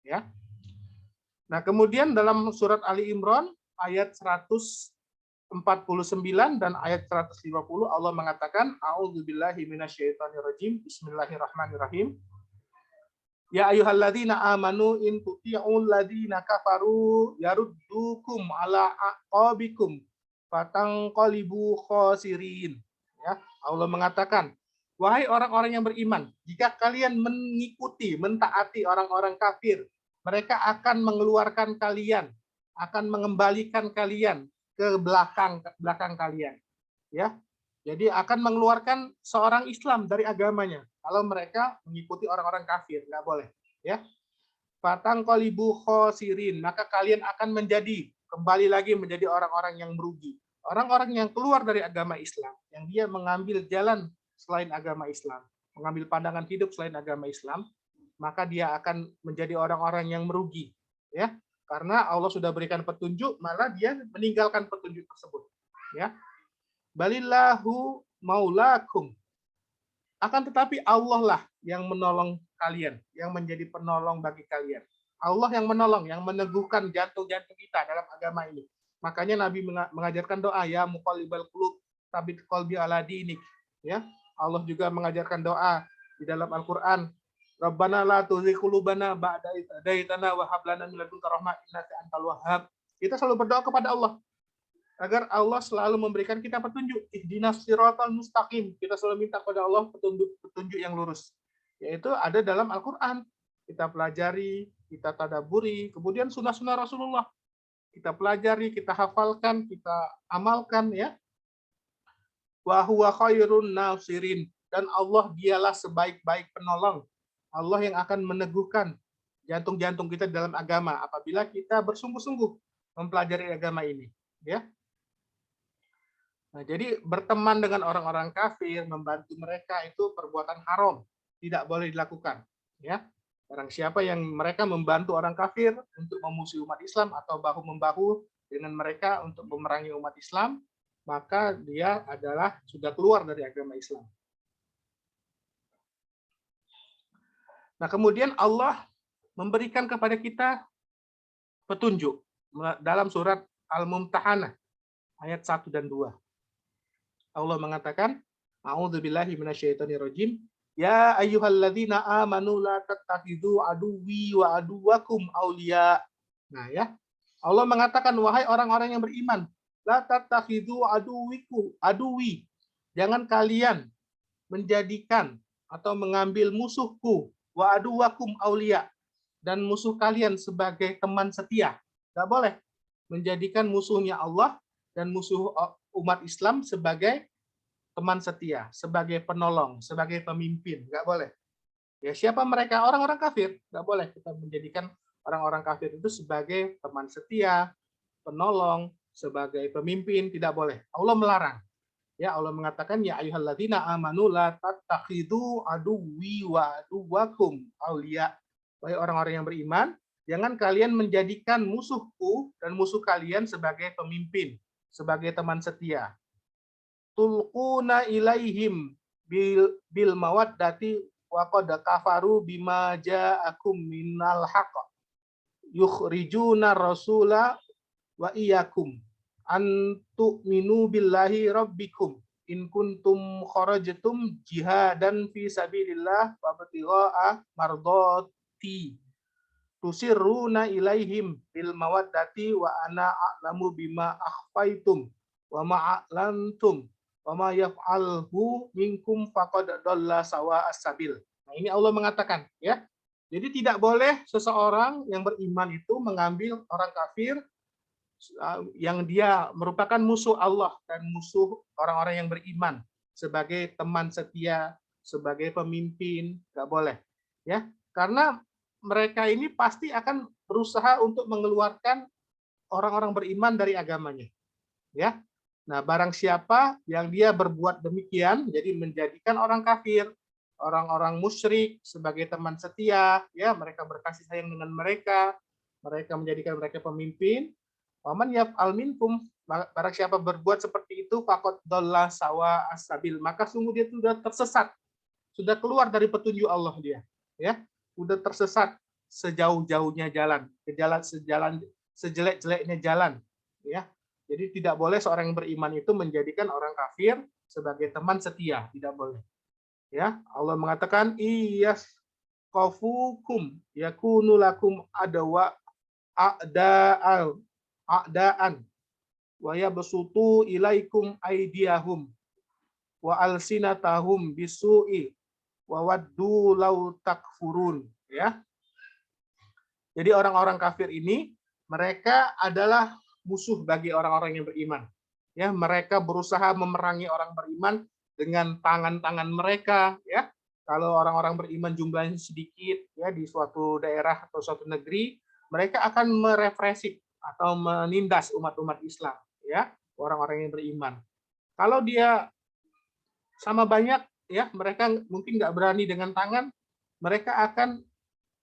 ya. Nah, kemudian dalam surat Ali Imran ayat 149 dan ayat 150 Allah mengatakan, A'udzubillahi minasyaitonirrajim, bismillahirrahmanirrahim. Ya ayyuhalladzina amanu in tuti'ul ladzina kafaru yaruddukum ala aqabikum fatanqalibu khasirin. Ya, Allah mengatakan, wahai orang-orang yang beriman, jika kalian mengikuti, mentaati orang-orang kafir, mereka akan mengeluarkan kalian, akan mengembalikan kalian ke belakang kalian. Ya, jadi akan mengeluarkan seorang Islam dari agamanya kalau mereka mengikuti orang-orang kafir, nggak boleh. Ya, fatangqalibu khosirin, maka kalian akan kembali lagi menjadi orang-orang yang merugi. Orang-orang yang keluar dari agama Islam, yang dia mengambil jalan selain agama Islam, mengambil pandangan hidup selain agama Islam, maka dia akan menjadi orang-orang yang merugi. Ya, karena Allah sudah berikan petunjuk, malah dia meninggalkan petunjuk tersebut. Ya, balillahu maulakum. Akan tetapi Allah lah yang menolong kalian, yang menjadi penolong bagi kalian. Allah yang menolong, yang meneguhkan jantung-jantung kita dalam agama ini. Makanya Nabi mengajarkan doa, ya muqallibal qulub, tsabit qalbi ala dinik. Ya, Allah juga mengajarkan doa di dalam Al-Qur'an, Rabbana la tuzigh qulubana ba'da idh hadaitana wa hab lana min ladunka rahmah innaka antal wahhab. Kita selalu berdoa kepada Allah agar Allah selalu memberikan kita petunjuk. Ihdinas siratal mustaqim. Kita selalu minta kepada Allah petunjuk yang lurus. Yaitu ada dalam Al-Qur'an. Kita pelajari, kita tadaburi, kemudian sunnah-sunnah Rasulullah. Kita pelajari, kita hafalkan, kita amalkan, ya. Wa huwa khairun nasirin. Dan Allah dialah sebaik-baik penolong. Allah yang akan meneguhkan jantung-jantung kita dalam agama apabila kita bersungguh-sungguh mempelajari agama ini, ya. Nah, jadi berteman dengan orang-orang kafir, membantu mereka itu perbuatan haram, tidak boleh dilakukan. Ya, barang siapa yang mereka membantu orang kafir untuk memusuhi umat Islam atau bahu-membahu dengan mereka untuk memerangi umat Islam, maka dia adalah sudah keluar dari agama Islam. Nah, kemudian Allah memberikan kepada kita petunjuk dalam surat Al-Mumtahanah ayat 1 dan 2. Allah mengatakan, A'udzubillahi minasyaitonirrajim. Ya ayyuhalladzina amanu la tattakhidhu aduwwi wa aduwwakum auliya. Nah, ya. Allah mengatakan, wahai orang-orang yang beriman, la tattakhidhu aduwwi. Jangan kalian menjadikan atau mengambil musuhku wa aduwwakum auliya, dan musuh kalian sebagai teman setia. Enggak boleh menjadikan musuhnya Allah dan musuh umat Islam sebagai teman setia, sebagai penolong, sebagai pemimpin. Nggak boleh. Ya, siapa mereka? Orang-orang kafir. Nggak boleh kita menjadikan orang-orang kafir itu sebagai teman setia, penolong, sebagai pemimpin. Tidak boleh. Allah melarang. Ya, Allah mengatakan, ya ayyuhalladzina amanu la tattakhidhu aduwwi wa aduwwakum auliya. Wahai orang-orang yang beriman, jangan kalian menjadikan musuhku dan musuh kalian sebagai pemimpin, sebagai teman setia. Tulquna ilaihim bil mawaddati wa qad kafaru bima ja'akum minal haqq yukhrijuna rasula wa iyyakum an tu'minu billahi rabbikum in kuntum kharajtum jihadan fi sabilillah wa ibtigha'a mardati tusirruna ilaihim bil mawaddati wa ana a'lamu bima akhfaitum wa ma'alantum wa ma yaf'alhu minkum faqad dalla sawa as-sabil. Nah, ini Allah mengatakan, ya. Jadi tidak boleh seseorang yang beriman itu mengambil orang kafir yang dia merupakan musuh Allah dan musuh orang-orang yang beriman sebagai teman setia, sebagai pemimpin, nggak boleh, ya. Karena mereka ini pasti akan berusaha untuk mengeluarkan orang-orang beriman dari agamanya, ya. Nah, barang siapa yang dia berbuat demikian, jadi menjadikan orang kafir, orang-orang musyrik sebagai teman setia, ya, mereka berkasih sayang dengan mereka menjadikan mereka pemimpin. Waman yaf'al minkum, barang siapa berbuat seperti itu, faqad dhalla sawa as-sabil, maka sungguh dia sudah tersesat, sudah keluar dari petunjuk Allah dia, ya, sudah tersesat sejauh-jauhnya jalan, sejelek-jeleknya jalan, ya. Jadi tidak boleh seorang yang beriman itu menjadikan orang kafir sebagai teman setia, tidak boleh. Ya, Allah mengatakan iyas yasqafukum yakunu lakum a'da'al a'da'an wa yabsutu ilaikum aydiyahum wa alsinatahum bisu'i wa waddu law takfurun, ya. Jadi orang-orang kafir ini mereka adalah musuh bagi orang-orang yang beriman. Ya, mereka berusaha memerangi orang beriman dengan tangan-tangan mereka, ya. Kalau orang-orang beriman jumlahnya sedikit ya di suatu daerah atau suatu negeri, mereka akan merepresif atau menindas umat-umat Islam, ya, orang-orang yang beriman. Kalau dia sama banyak, ya, mereka mungkin nggak berani dengan tangan, mereka akan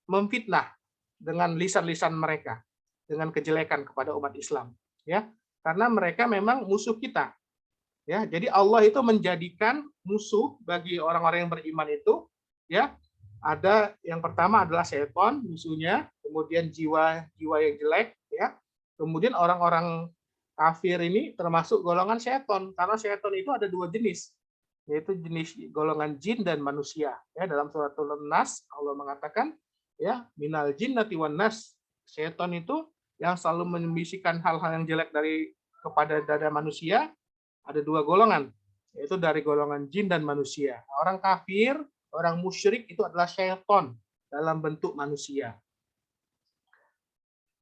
memfitnah dengan lisan-lisan mereka, dengan kejelekan kepada umat Islam, ya, karena mereka memang musuh kita, ya. Jadi Allah itu menjadikan musuh bagi orang-orang yang beriman itu, ya, ada yang pertama adalah setan musuhnya, kemudian jiwa-jiwa yang jelek, ya, kemudian orang-orang kafir ini termasuk golongan setan, karena setan itu ada dua jenis, yaitu jenis golongan jin dan manusia, ya. Dalam surat An-Nas Allah mengatakan, ya, minal jinnati wan nas, setan itu yang selalu membisikkan hal-hal yang jelek kepada dada manusia, ada dua golongan, yaitu dari golongan jin dan manusia. Orang kafir, orang musyrik itu adalah syaitan dalam bentuk manusia.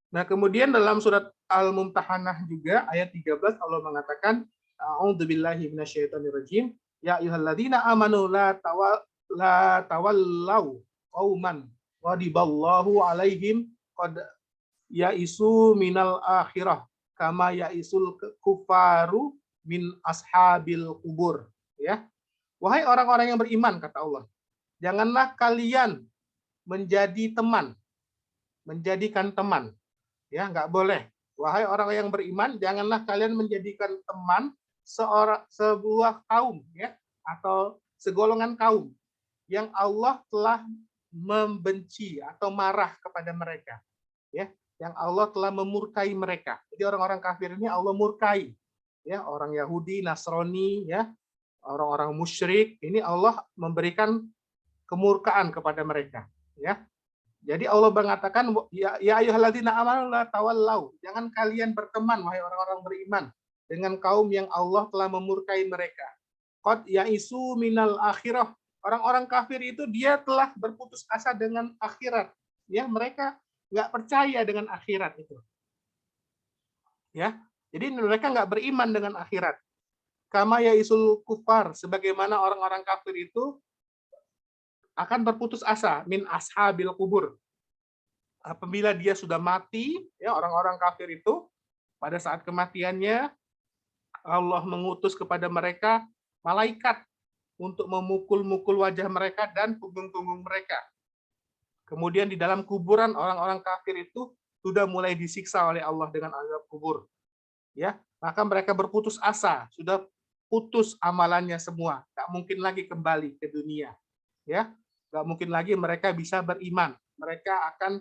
Nah, kemudian dalam surat Al-Mumtahanah juga ayat 13 Allah mengatakan, a'udzubillahi minasyaitonirrajim, ya ayyuhalladzina amanu la tawallau qauman ghadiballahu alaihim qad yaisu minal akhirah kama yaisul kufaru min ashabil kubur, ya. Wahai orang-orang yang beriman, kata Allah, janganlah kalian menjadikan teman, ya, nggak boleh. Wahai orang yang beriman, janganlah kalian menjadikan teman sebuah kaum, ya, atau segolongan kaum yang Allah telah membenci atau marah kepada mereka, ya, yang Allah telah memurkai mereka. Jadi orang-orang kafir ini Allah murkai, ya, orang Yahudi, Nasrani, ya, orang-orang musyrik ini Allah memberikan kemurkaan kepada mereka, ya. Jadi Allah mengatakan, ya ayyuhalladzina amanu la tawallau, jangan kalian berteman wahai orang-orang beriman dengan kaum yang Allah telah memurkai mereka. Qad yaisu minal akhirah, orang-orang kafir itu dia telah berputus asa dengan akhirat, ya, mereka nggak percaya dengan akhirat itu, ya. Jadi mereka nggak beriman dengan akhirat. Kama yaisul kufar, sebagaimana orang-orang kafir itu akan berputus asa min ashabil kubur. Apabila dia sudah mati, ya, orang-orang kafir itu pada saat kematiannya Allah mengutus kepada mereka malaikat untuk memukul-mukul wajah mereka dan punggung-punggung mereka. Kemudian di dalam kuburan orang-orang kafir itu sudah mulai disiksa oleh Allah dengan azab kubur, ya. Maka mereka berputus asa, sudah putus amalannya semua, tak mungkin lagi kembali ke dunia, ya, nggak mungkin lagi mereka bisa beriman. Mereka akan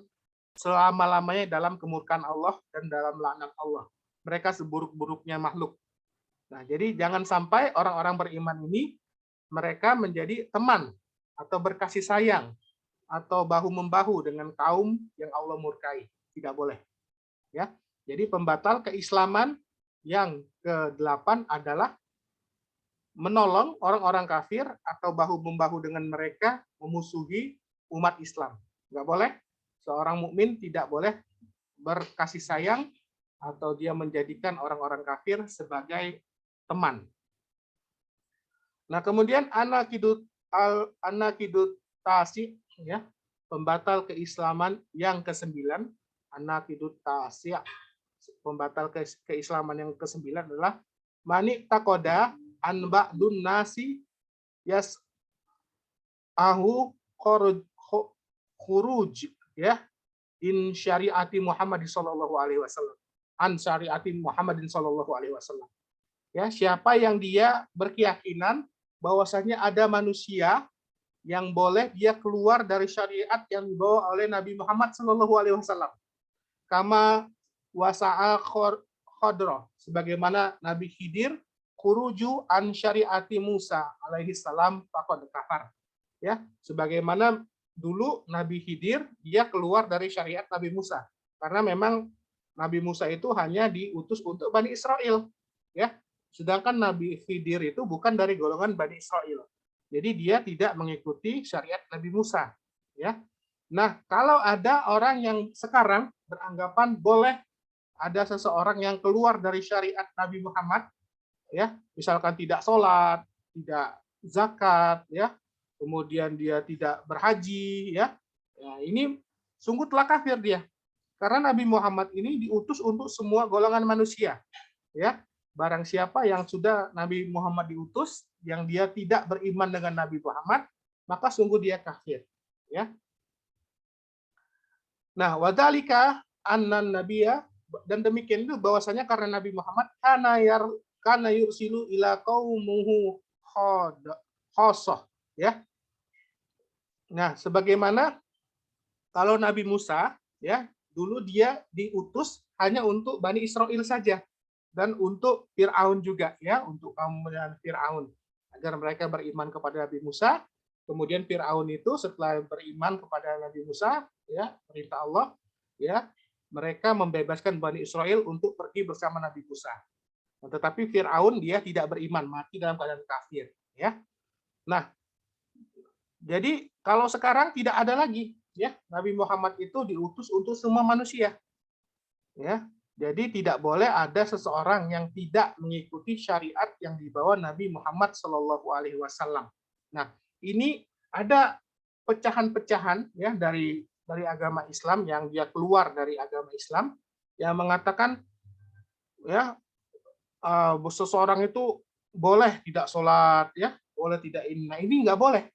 selama-lamanya dalam kemurkaan Allah dan dalam laknat Allah. Mereka seburuk-buruknya makhluk. Nah, jadi jangan sampai orang-orang beriman ini mereka menjadi teman atau berkasih sayang atau bahu-membahu dengan kaum yang Allah murkai. Tidak boleh, ya. Jadi pembatal keislaman yang ke-8 adalah menolong orang-orang kafir atau bahu-membahu dengan mereka memusuhi umat Islam. Nggak boleh. Seorang mukmin tidak boleh berkasih sayang atau dia menjadikan orang-orang kafir sebagai teman. Nah, kemudian anakidut tasi, ya, pembatal keislaman yang ke-9, anakidut tasi, pembatal keislaman yang ke-9 adalah mani takoda an ba'dun nasi yas ahu khuruj, ya, in syariati Muhammad sallallahu alaihi wasallam, an syariati Muhammadin sallallahu alaihi wasallam, ya. Siapa yang dia berkeyakinan bahwasanya ada manusia yang boleh dia keluar dari syariat yang dibawa oleh Nabi Muhammad sallallahu alaihi wasallam, kama wasa'a khadra, sebagaimana Nabi Khidir khuruju an syariati Musa alaihi salam faqad kafar, ya, sebagaimana dulu Nabi Khidir dia keluar dari syariat Nabi Musa. Karena memang Nabi Musa itu hanya diutus untuk Bani Israel, ya. Sedangkan Nabi Khidir itu bukan dari golongan Bani Israel. Jadi dia tidak mengikuti syariat Nabi Musa, ya. Nah, kalau ada orang yang sekarang beranggapan boleh ada seseorang yang keluar dari syariat Nabi Muhammad, ya, misalkan tidak sholat, tidak zakat, ya, kemudian dia tidak berhaji, ya, ini sungguh telah kafir dia. Karena Nabi Muhammad ini diutus untuk semua golongan manusia, ya. Barang siapa yang sudah Nabi Muhammad diutus, yang dia tidak beriman dengan Nabi Muhammad, maka sungguh dia kafir, ya. Nah, wadzalika annan nabiyya, dan demikian itu bahwasanya karena Nabi Muhammad kana yursilu ila qaumuhu khosoh, ya. Nah, sebagaimana kalau Nabi Musa, ya, dulu dia diutus hanya untuk Bani Israel saja dan untuk Firaun juga, ya, untuk kaum Firaun agar mereka beriman kepada Nabi Musa. Kemudian Firaun itu setelah beriman kepada Nabi Musa, ya, perintah Allah, ya, mereka membebaskan Bani Israel untuk pergi bersama Nabi Musa. Nah, tetapi Firaun dia tidak beriman, mati dalam keadaan kafir, ya. Nah, jadi kalau sekarang tidak ada lagi, ya, Nabi Muhammad itu diutus untuk semua manusia, ya. Jadi tidak boleh ada seseorang yang tidak mengikuti syariat yang dibawa Nabi Muhammad Shallallahu Alaihi Wasallam. Nah, ini ada pecahan-pecahan, ya, dari agama Islam yang dia keluar dari agama Islam yang mengatakan, ya, seseorang itu boleh tidak sholat, ya, boleh tidak ini. Nah, ini nggak boleh,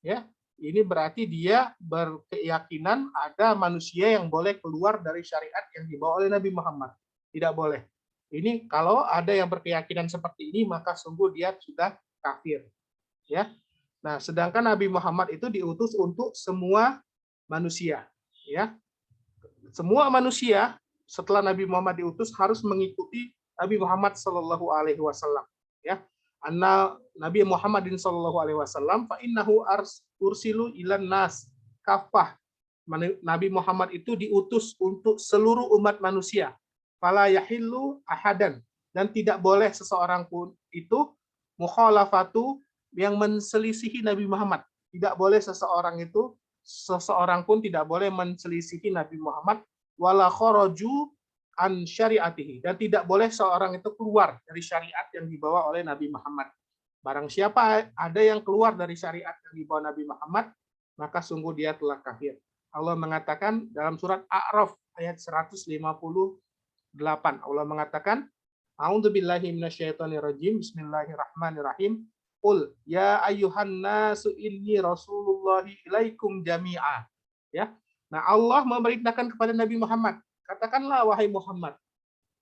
ya. Ini berarti dia berkeyakinan ada manusia yang boleh keluar dari syariat yang dibawa oleh Nabi Muhammad. Tidak boleh. Ini kalau ada yang berkeyakinan seperti ini, maka sungguh dia sudah kafir, ya. Nah, sedangkan Nabi Muhammad itu diutus untuk semua manusia, ya. Semua manusia setelah Nabi Muhammad diutus harus mengikuti Nabi Muhammad Shallallahu Alaihi Wasallam, ya. Anna Nabi Muhammadin Shallallahu Alaihi Wasallam fa innahu ursilu ilan nas kafah. Nabi Muhammad itu diutus untuk seluruh umat manusia. Fala yahillu ahadan, dan tidak boleh seseorang pun itu mukhalafatu yang menselisihi Nabi Muhammad. Tidak boleh seseorang pun tidak boleh menselisihi Nabi Muhammad, wala kharaju an syariatihi, dan tidak boleh seorang itu keluar dari syariat yang dibawa oleh Nabi Muhammad. Barang siapa ada yang keluar dari syariat yang dibawa Nabi Muhammad, maka sungguh dia telah kafir. Allah mengatakan dalam surat A'raf ayat 158, Allah mengatakan, A'udzubillahi minasyaitonirrajim, bismillahirrahmanirrahim. Qul ya ayyuhan nasu inni rasulullahi ilaikum jami'a. Ya. Nah, Allah memerintahkan kepada Nabi Muhammad, katakanlah wahai Muhammad,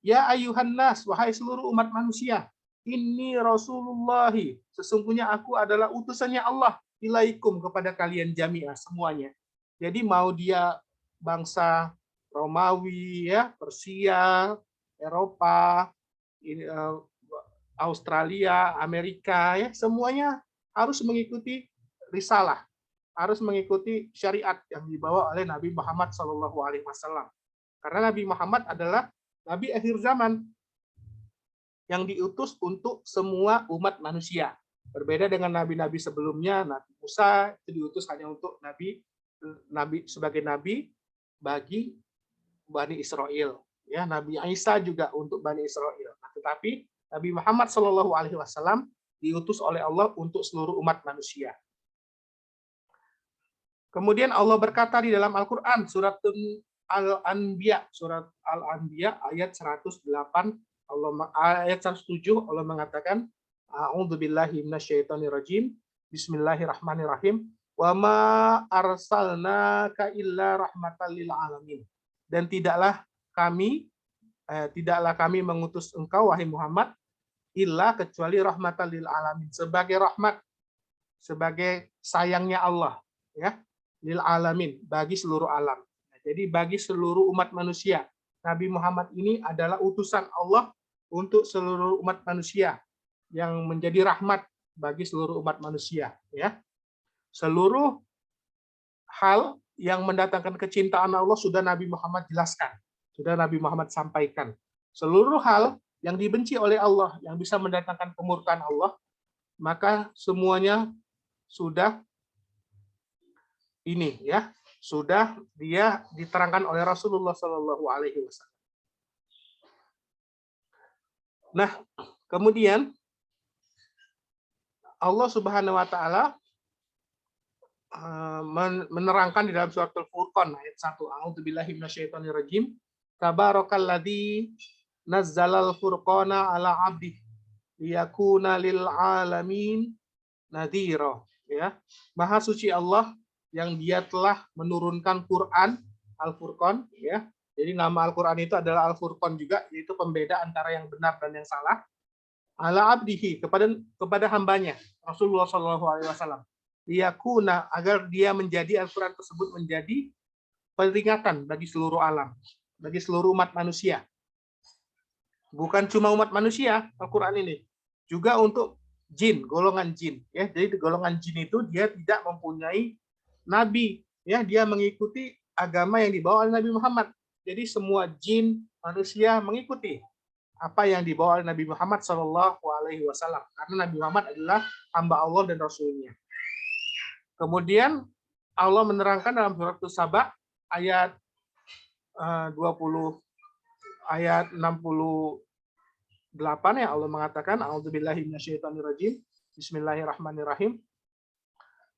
ya ayyuhan nas, wahai seluruh umat manusia, inni rasulullahi, sesungguhnya aku adalah utusannya Allah, ilaikum, kepada kalian jami'a, semuanya. Jadi mau dia bangsa Romawi, ya, Persia, Eropa, Australia, Amerika, ya, semuanya harus mengikuti risalah, harus mengikuti syariat yang dibawa oleh Nabi Muhammad SAW. Karena Nabi Muhammad adalah Nabi akhir zaman yang diutus untuk semua umat manusia. Berbeda dengan nabi-nabi sebelumnya, Nabi Musa itu diutus hanya untuk nabi sebagai nabi bagi Bani Israel. Ya, Nabi Isa juga untuk Bani Israel. Nah, tetapi Nabi Muhammad SAW diutus oleh Allah untuk seluruh umat manusia. Kemudian Allah berkata di dalam Al-Quran, surat Al-Anbiya, ayat 108, ayat 107, Allah mengatakan, A'udzubillahi minasyaitonirrajim, bismillahirrahmanirrahim, wa ma arsalnaka illa rahmatan lil alamin. Dan tidaklah kami mengutus engkau, wahai Muhammad, illa, kecuali rahmatan lil alamin, sebagai rahmat, sebagai sayangnya Allah, ya, lil alamin, bagi seluruh alam. Jadi bagi seluruh umat manusia, Nabi Muhammad ini adalah utusan Allah untuk seluruh umat manusia yang menjadi rahmat bagi seluruh umat manusia, ya. Seluruh hal yang mendatangkan kecintaan Allah sudah Nabi Muhammad jelaskan, sudah Nabi Muhammad sampaikan. Seluruh hal yang dibenci oleh Allah, yang bisa mendatangkan kemurkaan Allah, maka semuanya sudah ini ya, sudah dia diterangkan oleh Rasulullah Shallallahu Alaihi Wasallam. Nah, kemudian Allah Subhanahu Wa Taala menerangkan di dalam surat Al-Furqan ayat 1. A'udzubillahi minasyaitonirrajim. Tabarakalladzi nazzalal furqana ala 'abdihi liyakuna lil 'alamin nadhira. Ya. Maha suci Allah yang dia telah menurunkan Quran, Al-Furqan, ya. Jadi nama Al-Quran itu adalah Al-Furqan juga, yaitu pembeda antara yang benar dan yang salah. Ala 'abdihi, kepada hambanya Rasulullah Shallallahu Alaihi Wasallam. Liyakuna, agar dia menjadi Al-Quran tersebut menjadi peringatan bagi seluruh alam, bagi seluruh umat manusia. Bukan cuma umat manusia Al-Quran ini, juga untuk jin, golongan jin. Ya, jadi golongan jin itu dia tidak mempunyai nabi, ya, dia mengikuti agama yang dibawa oleh Nabi Muhammad. Jadi semua jin manusia mengikuti apa yang dibawa oleh Nabi Muhammad Shallallahu Alaihi Wasallam, karena Nabi Muhammad adalah hamba Allah dan Rasulnya. Kemudian Allah menerangkan dalam surat As-Saba ayat 20 ayat 68 ya, Allah mengatakan a'udzubillahi minasyaitonirrajim. Bismillahirrahmanirrahim.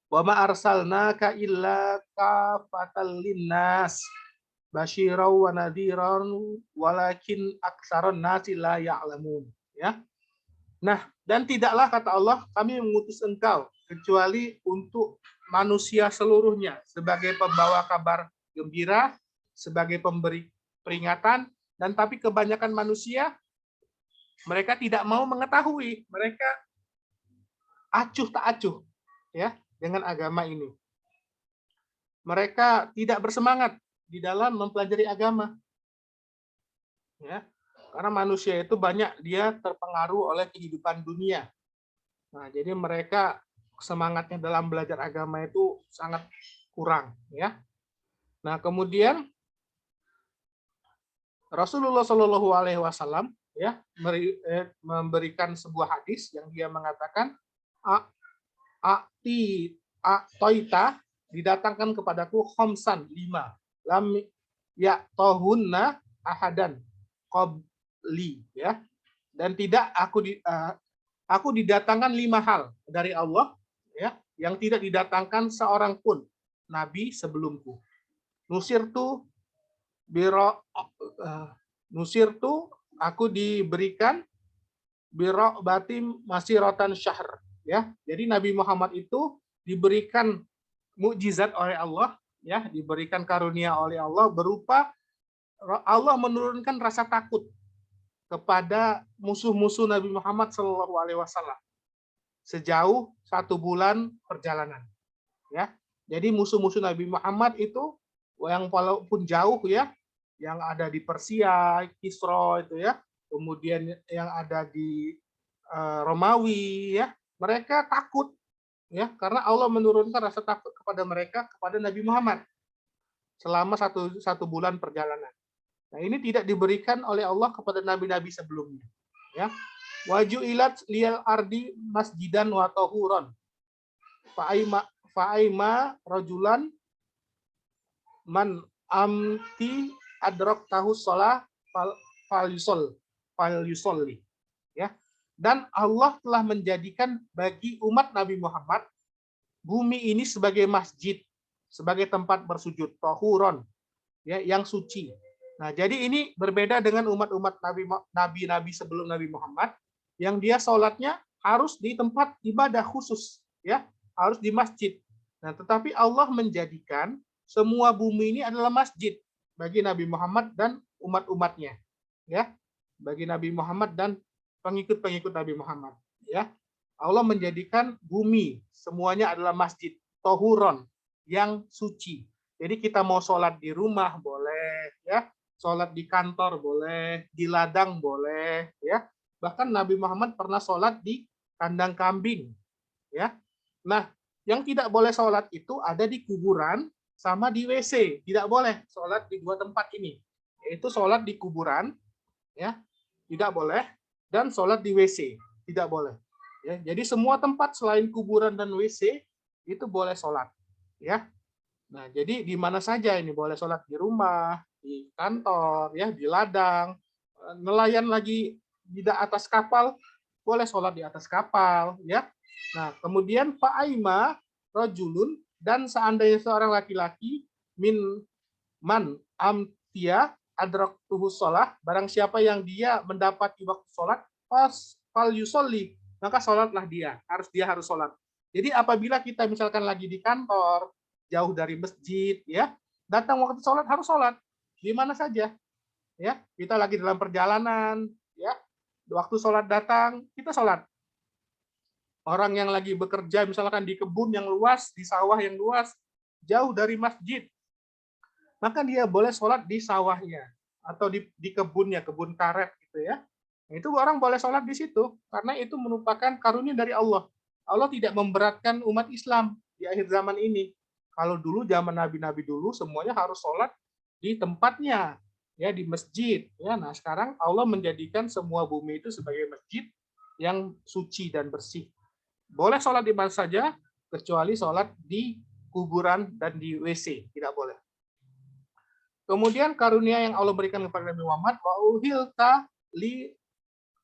Wa ma arsalnaka illa kafatal linnas basyirau wa nadhiran walakin aktsaron nasi la ya'lamun, ya. Nah, dan tidaklah kata Allah kami mengutus engkau kecuali untuk manusia seluruhnya sebagai pembawa kabar gembira, sebagai pemberi peringatan, dan tapi kebanyakan manusia mereka tidak mau mengetahui, mereka acuh tak acuh ya dengan agama ini. Mereka tidak bersemangat di dalam mempelajari agama. Ya, karena manusia itu banyak dia terpengaruh oleh kehidupan dunia. Nah, jadi mereka semangatnya dalam belajar agama itu sangat kurang, ya. Nah, kemudian Rasulullah Shallallahu Alaihi Wasallam ya memberikan sebuah hadis yang dia mengatakan toita didatangkan kepadaku khamsan 5 lam ya tohunna ahadan qabli, ya, dan tidak aku didatangkan 5 hal dari Allah ya yang tidak didatangkan seorang pun nabi sebelumku. Nusirtu aku diberikan biro batim masiratan syahr, ya. Jadi Nabi Muhammad itu diberikan mukjizat oleh Allah, ya, diberikan karunia oleh Allah berupa Allah menurunkan rasa takut kepada musuh-musuh Nabi Muhammad Shallallahu Alaihi Wasallam sejauh 1 bulan perjalanan, ya. Jadi musuh-musuh Nabi Muhammad itu yang walaupun jauh ya, yang ada di Persia, Kisra itu ya, kemudian yang ada di Romawi ya, mereka takut ya karena Allah menurunkan rasa takut kepada mereka kepada Nabi Muhammad selama satu bulan perjalanan. Nah, ini tidak diberikan oleh Allah kepada nabi-nabi sebelumnya. Ya. Waju'ilat liyal ardi masjidan wa tahuran. Fa'aima rajulan man amti adrok tahu sholah fal yusolli. Ya. Dan Allah telah menjadikan bagi umat Nabi Muhammad bumi ini sebagai masjid, sebagai tempat bersujud, tahuron, ya, yang suci. Nah, jadi ini berbeda dengan umat-umat nabi sebelum Nabi Muhammad yang dia sholatnya harus di tempat ibadah khusus, ya, harus di masjid. Nah, tetapi Allah menjadikan semua bumi ini adalah masjid bagi Nabi Muhammad dan umat-umatnya, ya, bagi Nabi Muhammad dan pengikut-pengikut Nabi Muhammad, ya. Allah menjadikan bumi semuanya adalah masjid, tohuron, yang suci. Jadi kita mau sholat di rumah boleh, ya, sholat di kantor boleh, di ladang boleh, ya. Bahkan Nabi Muhammad pernah sholat di kandang kambing, ya. Nah, yang tidak boleh sholat itu ada di kuburan sama di WC. Tidak boleh sholat di dua tempat ini, yaitu sholat di kuburan, ya, tidak boleh, dan sholat di WC, tidak boleh. Ya, jadi semua tempat selain kuburan dan WC itu boleh sholat. Ya, nah jadi di mana saja ini boleh sholat, di rumah, di kantor, ya, di ladang, nelayan lagi di atas kapal boleh sholat di atas kapal, ya. Nah kemudian fa'aima rojulun, dan seandainya seorang laki-laki min man amtia adraktuhu sholah, barang siapa yang dia mendapati waktu sholat, fal yusolli, maka sholatlah dia harus sholat. Jadi apabila kita misalkan lagi di kantor, jauh dari masjid, ya, datang waktu sholat harus sholat di mana saja, ya. Kita lagi dalam perjalanan, ya, waktu sholat datang kita sholat. Orang yang lagi bekerja misalkan di kebun yang luas, di sawah yang luas, jauh dari masjid, maka dia boleh sholat di sawahnya atau di kebunnya, kebun karet gitu, ya. Itu orang boleh sholat di situ karena itu merupakan karunia dari Allah. Allah tidak memberatkan umat Islam di akhir zaman ini. Kalau dulu zaman nabi-nabi dulu semuanya harus sholat di tempatnya, ya, di masjid, ya. Nah sekarang Allah menjadikan semua bumi itu sebagai masjid yang suci dan bersih. Boleh sholat di mana saja kecuali sholat di kuburan dan di WC, tidak boleh. Kemudian karunia yang Allah berikan kepada Nabi Muhammad, wa uhilta li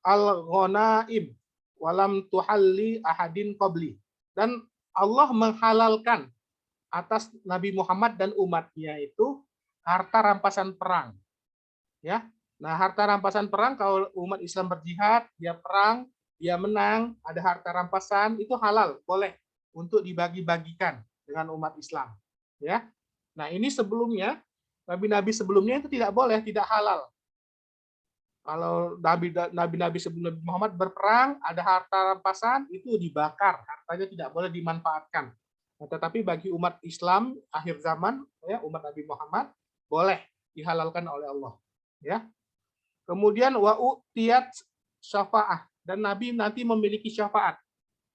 al-ghanaim walam tuhalli ahadin qabli. Dan Allah menghalalkan atas Nabi Muhammad dan umatnya itu harta rampasan perang. Ya. Nah, harta rampasan perang, kalau umat Islam berjihad, dia perang, dia menang, ada harta rampasan, itu halal, boleh untuk dibagi-bagikan dengan umat Islam. Ya. Nah, ini sebelumnya nabi-nabi sebelumnya itu tidak boleh, tidak halal. Kalau nabi-nabi sebelum Nabi Muhammad berperang, ada harta rampasan, itu dibakar, hartanya tidak boleh dimanfaatkan. Nah, tetapi bagi umat Islam akhir zaman, ya, umat Nabi Muhammad, boleh dihalalkan oleh Allah. Ya. Kemudian wa'utiyat syafa'ah, dan Nabi nanti memiliki syafaat.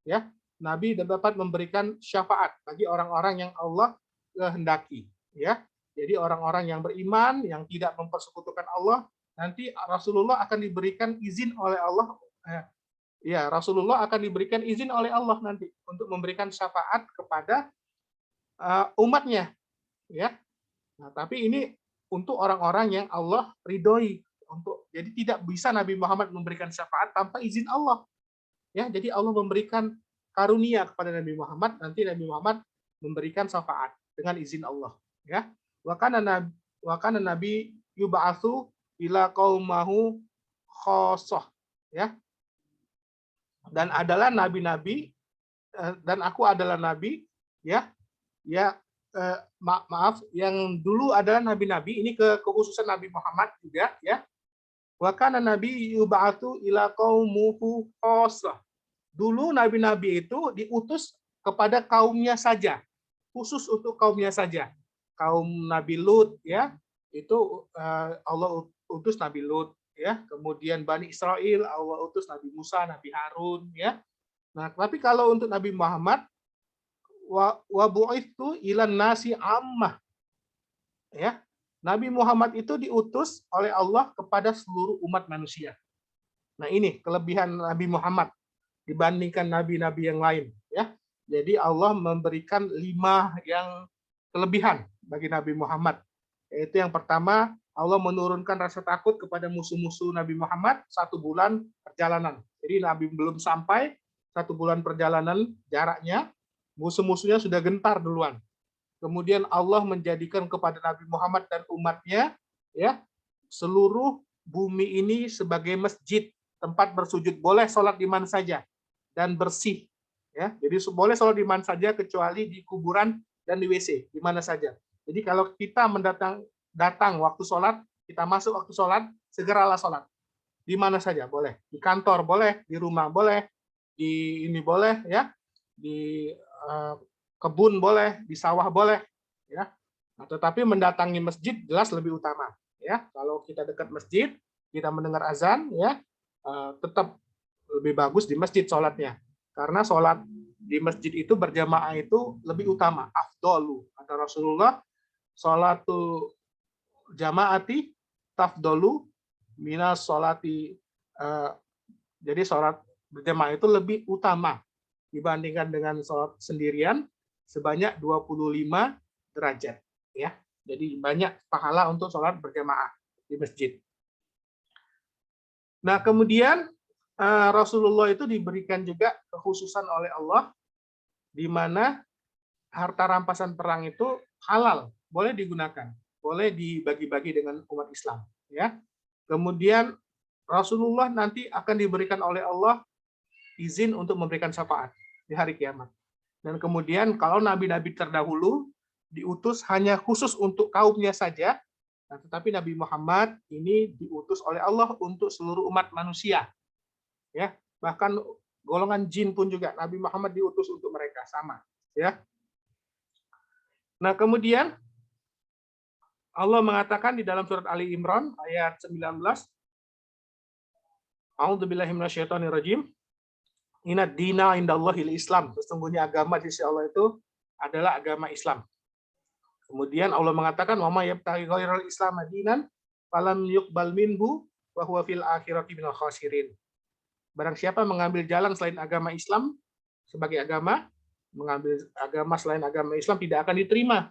Ya, Nabi dapat memberikan syafaat bagi orang-orang yang Allah kehendaki. Ya. Jadi orang-orang yang beriman, yang tidak mempersekutukan Allah, nanti Rasulullah akan diberikan izin oleh Allah. Ya, Rasulullah akan diberikan izin oleh Allah nanti untuk memberikan syafaat kepada umatnya. Ya. Nah, tapi ini untuk orang-orang yang Allah ridhoi. Jadi tidak bisa Nabi Muhammad memberikan syafaat tanpa izin Allah. Ya, jadi Allah memberikan karunia kepada Nabi Muhammad, nanti Nabi Muhammad memberikan syafaat dengan izin Allah. Ya. Wa kana nabi yub'atsu ila qaumahu khosoh, ya. Dan adalah nabi-nabi, dan aku adalah nabi, ya, ya, maaf, yang dulu adalah nabi-nabi, ini kekhususan Nabi Muhammad juga, ya. Wa kana nabi yub'atsu ila qaumuhu khosoh. Dulu nabi-nabi itu diutus kepada kaumnya saja, khusus untuk kaumnya saja. Kaum Nabi Lut, ya, itu Allah utus Nabi Lut, ya. Kemudian Bani Israel Allah utus Nabi Musa, Nabi Harun, ya. Nah, tapi kalau untuk Nabi Muhammad, wa bu'itsu ilan nasi ammah, ya. Nabi Muhammad itu diutus oleh Allah kepada seluruh umat manusia. Nah, ini kelebihan Nabi Muhammad dibandingkan nabi-nabi yang lain, ya. Jadi Allah memberikan 5 yang kelebihan bagi Nabi Muhammad. Yaitu yang pertama, Allah menurunkan rasa takut kepada musuh-musuh Nabi Muhammad 1 bulan perjalanan. Jadi Nabi belum sampai 1 bulan perjalanan jaraknya, musuh-musuhnya sudah gentar duluan. Kemudian Allah menjadikan kepada Nabi Muhammad dan umatnya, ya, seluruh bumi ini sebagai masjid, tempat bersujud, boleh sholat di mana saja dan bersih. Ya, jadi boleh sholat di mana saja kecuali di kuburan dan di WC, di mana saja. Jadi kalau kita datang waktu sholat, kita masuk waktu sholat, segeralah sholat. Di mana saja boleh. Di kantor boleh, di rumah boleh, di ini boleh, ya, di kebun boleh, di sawah boleh, ya. Nah, tetapi mendatangi masjid jelas lebih utama, ya. Kalau kita dekat masjid, kita mendengar azan, ya, tetap lebih bagus di masjid sholatnya. Karena sholat di masjid itu berjamaah itu lebih utama, afdolu, Kata Rasulullah, sholatu jamaati tafdolu minas sholati. Jadi sholat berjamaah itu lebih utama dibandingkan dengan sholat sendirian sebanyak 25 derajat. Ya, jadi banyak pahala untuk sholat berjamaah di masjid. Nah, kemudian Rasulullah itu diberikan juga kekhususan oleh Allah, di mana harta rampasan perang itu halal, boleh digunakan, boleh dibagi-bagi dengan umat Islam. Ya, kemudian Rasulullah nanti akan diberikan oleh Allah izin untuk memberikan syafaat di hari kiamat. Dan kemudian kalau nabi-nabi terdahulu diutus hanya khusus untuk kaumnya saja, nah, tetapi Nabi Muhammad ini diutus oleh Allah untuk seluruh umat manusia. Ya, bahkan golongan jin pun juga Nabi Muhammad diutus untuk mereka sama, ya. Nah, kemudian Allah mengatakan di dalam surat Ali Imran ayat 19, A'udzubillahi minasyaitonirrajim. Inad dina indallahil Islam. Sesungguhnya agama di sisi Allah itu adalah agama Islam. Kemudian Allah mengatakan, "Wa may yabtaghi ghairal Islam dinan falam yuqbal minhu wa huwa fil akhirati minal khasirin." Barang siapa mengambil jalan selain agama Islam sebagai agama, mengambil agama selain agama Islam tidak akan diterima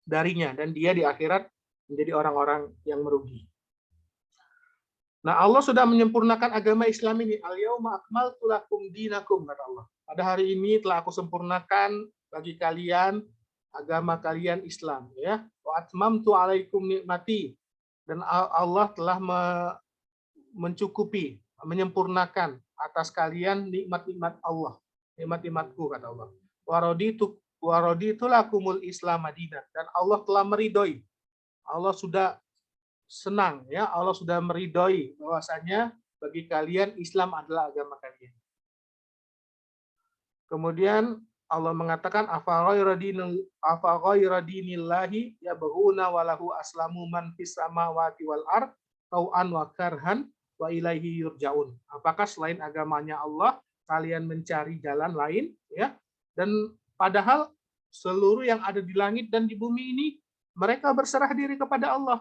darinya, dan dia di akhirat menjadi orang-orang yang merugi. Nah, Allah sudah menyempurnakan agama Islam ini. Al-yauma akmaltu lakum dinakum, kata Allah. Pada hari ini telah aku sempurnakan bagi kalian agama kalian Islam, ya. Wa atmamtu alaikum nikmati, dan Allah telah mencukupi, menyempurnakan atas kalian nikmat-nikmat Allah, nikmat-nikmatku, kata Allah. Wa raditu lakumul Islam madinah, dan Allah telah meridhoi. Allah sudah senang, ya, Allah sudah meridhoi bahwasanya bagi kalian Islam adalah agama kalian. Kemudian Allah mengatakan afa ghayra dinillahi yabghuna wa lahu aslamu man fis samawati wal ard tau'an wa karhan wa ilaihi yurja'un. Apakah selain agamanya Allah kalian mencari jalan lain, ya? Dan padahal seluruh yang ada di langit dan di bumi ini mereka berserah diri kepada Allah,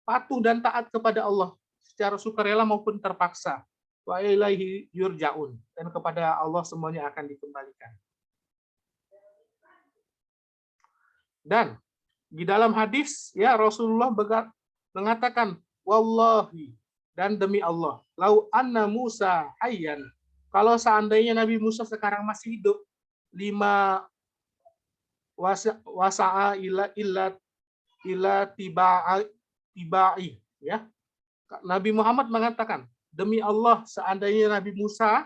patuh dan taat kepada Allah secara sukarela maupun terpaksa. Wa ilaihi yurja'un, dan kepada Allah semuanya akan dikembalikan. Dan di dalam hadis, ya, Rasulullah mengatakan, wallahi, dan demi Allah, lau anna Musa hayyan, kalau seandainya Nabi Musa sekarang masih hidup, 5 wasa'a illa tiba'i, ya. Nabi Muhammad mengatakan, demi Allah, seandainya Nabi Musa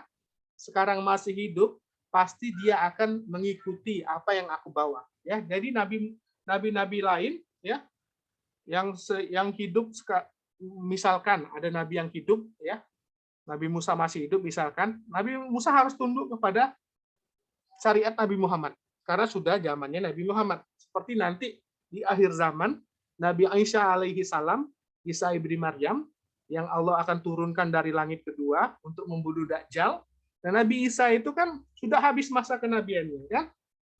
sekarang masih hidup, pasti dia akan mengikuti apa yang aku bawa, ya. Jadi nabi-nabi lain, ya, yang hidup, misalkan ada nabi yang hidup, ya, Nabi Musa masih hidup, misalkan Nabi Musa harus tunduk kepada syariat Nabi Muhammad karena sudah zamannya Nabi Muhammad. Seperti nanti di akhir zaman Nabi Isa alaihi salam, Isa ibni Maryam, yang Allah akan turunkan dari langit kedua untuk membunuh Dajjal. Dan Nabi Isa itu kan sudah habis masa kenabiannya, kan?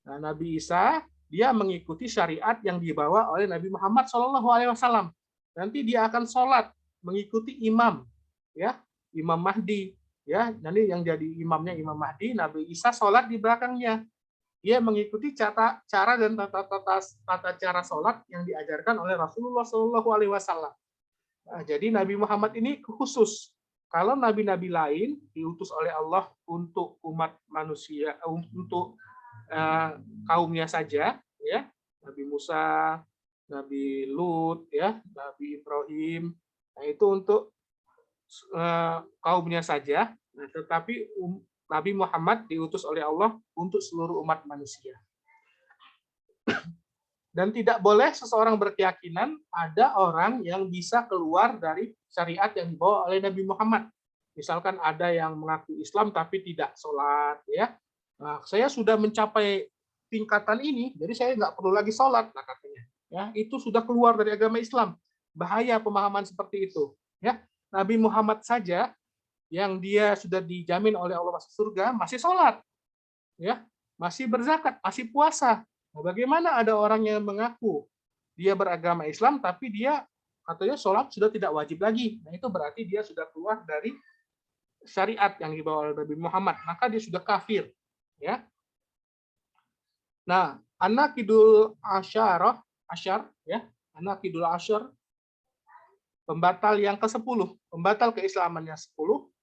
Nah, Nabi Isa dia mengikuti syariat yang dibawa oleh Nabi Muhammad SAW. Nanti dia akan sholat mengikuti imam, ya, Imam Mahdi, ya. Nanti yang jadi imamnya Imam Mahdi, Nabi Isa sholat di belakangnya. Dia mengikuti cara dan tata cara sholat yang diajarkan oleh Rasulullah SAW. Nah, jadi Nabi Muhammad ini khusus. Kalau nabi-nabi lain diutus oleh Allah untuk umat manusia, untuk kaumnya saja, ya, Nabi Musa, Nabi Lut, ya, Nabi Ibrahim, nah itu untuk kaumnya saja. Nah, tetapi Nabi Muhammad diutus oleh Allah untuk seluruh umat manusia. Dan tidak boleh seseorang berkeyakinan ada orang yang bisa keluar dari syariat yang dibawa oleh Nabi Muhammad. Misalkan ada yang mengaku Islam tapi tidak sholat, ya. Nah, saya sudah mencapai tingkatan ini, jadi saya nggak perlu lagi sholat, nah, katanya. Ya, itu sudah keluar dari agama Islam. Bahaya pemahaman seperti itu. Ya, Nabi Muhammad saja yang dia sudah dijamin oleh Allah masuk surga masih sholat, ya, masih berzakat, masih puasa. Nah, bagaimana ada orang yang mengaku dia beragama Islam tapi dia katanya sholat sudah tidak wajib lagi. Nah, itu berarti dia sudah keluar dari syariat yang dibawa oleh Nabi Muhammad, maka dia sudah kafir. Ya. Nah, An-Naqidul Asyar, ya, An-Naqidul Asyar, pembatal yang ke-10, pembatal keislaman yang 10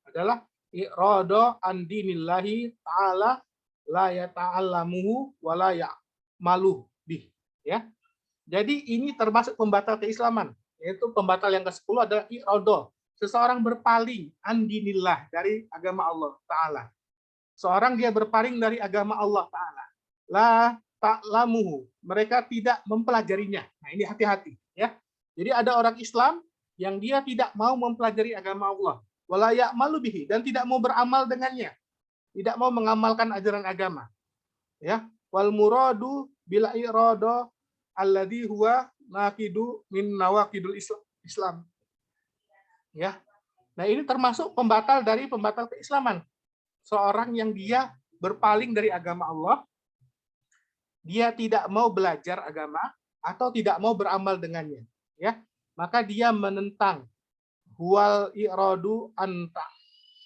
adalah i'rada an dinillahi ta'ala la yata'allamuhu wa la ya'maluh bih, ya. Jadi ini termasuk pembatal keislaman, yaitu pembatal yang ke-10 adalah i'rada, seseorang berpaling an dinillah, dari agama Allah taala. Seorang dia berpaling dari agama Allah taala. La ta'lamuhu, mereka tidak mempelajarinya. Nah, ini hati-hati, ya. Jadi ada orang Islam yang dia tidak mau mempelajari agama Allah, wala ya'malu bihi, dan tidak mau beramal dengannya, tidak mau mengamalkan ajaran agama, ya. Wal muradu bila irada alladhi huwa naqidu min nawaqidul Islam, ya. Nah, ini termasuk pembatal dari pembatal keislaman. Seorang yang dia berpaling dari agama Allah, dia tidak mau belajar agama atau tidak mau beramal dengannya, ya, maka dia menentang huwal i'radu an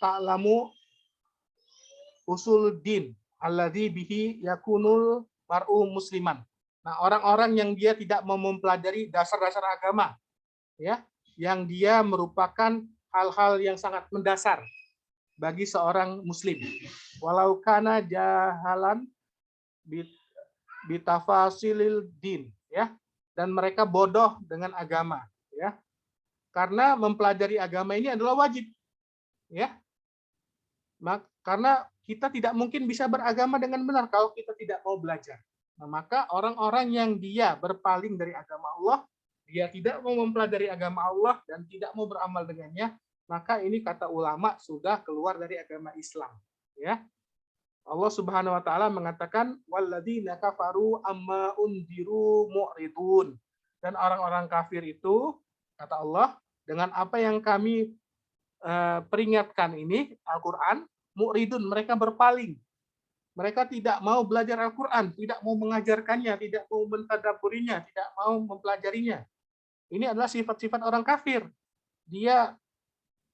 ta'lamu usul din alladzi bihi yakunul mar'u musliman. Nah, orang-orang yang dia tidak mau mempelajari dasar-dasar agama, ya, yang dia merupakan hal-hal yang sangat mendasar bagi seorang muslim. Walau kana jahalan bitafasilil din, ya, dan mereka bodoh dengan agama, ya, karena mempelajari agama ini adalah wajib, ya, karena kita tidak mungkin bisa beragama dengan benar kalau kita tidak mau belajar. Nah, maka orang-orang yang dia berpaling dari agama Allah, dia tidak mau mempelajari agama Allah dan tidak mau beramal dengannya, maka ini kata ulama sudah keluar dari agama Islam, ya. Allah Subhanahu wa taala mengatakan walladzina kafaru amma undiru mu'ridun. Dan orang-orang kafir itu, kata Allah, dengan apa yang kami peringatkan ini, Al-Qur'an, mu'ridun, mereka berpaling. Mereka tidak mau belajar Al-Qur'an, tidak mau mengajarkannya, tidak mau mentadabburinya, tidak mau mempelajarinya. Ini adalah sifat-sifat orang kafir. Dia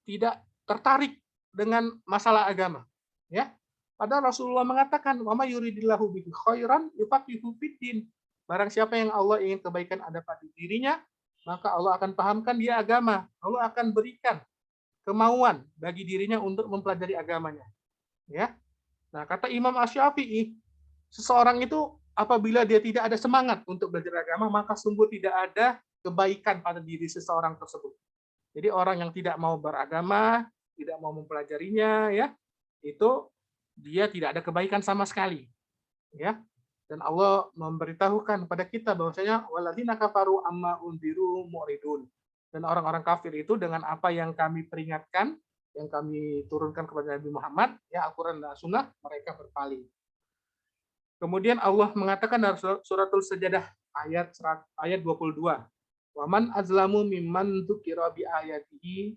tidak tertarik dengan masalah agama, ya. Padahal Rasulullah mengatakan, "Wa may yuridillahu bihi khairan yufaqihu fiddin." Barang siapa yang Allah ingin kebaikan ada pada dirinya, maka Allah akan pahamkan dia agama. Allah akan berikan kemauan bagi dirinya untuk mempelajari agamanya. Ya. Nah, kata Imam Asy-Syafi'i, seseorang itu apabila dia tidak ada semangat untuk belajar agama, maka sungguh tidak ada kebaikan pada diri seseorang tersebut. Jadi orang yang tidak mau beragama, tidak mau mempelajarinya, ya, itu dia tidak ada kebaikan sama sekali, ya. Dan Allah memberitahukan kepada kita bahwasanya walladzina kafaru amma undiru mu'ridun. Dan orang-orang kafir itu dengan apa yang kami peringatkan, yang kami turunkan kepada Nabi Muhammad, ya, Al-Qur'an dan Sunnah, mereka berpaling. Kemudian Allah mengatakan dalam suratul Sajadah ayat 22, "Waman azlamu mimman dzukira bi ayatihi."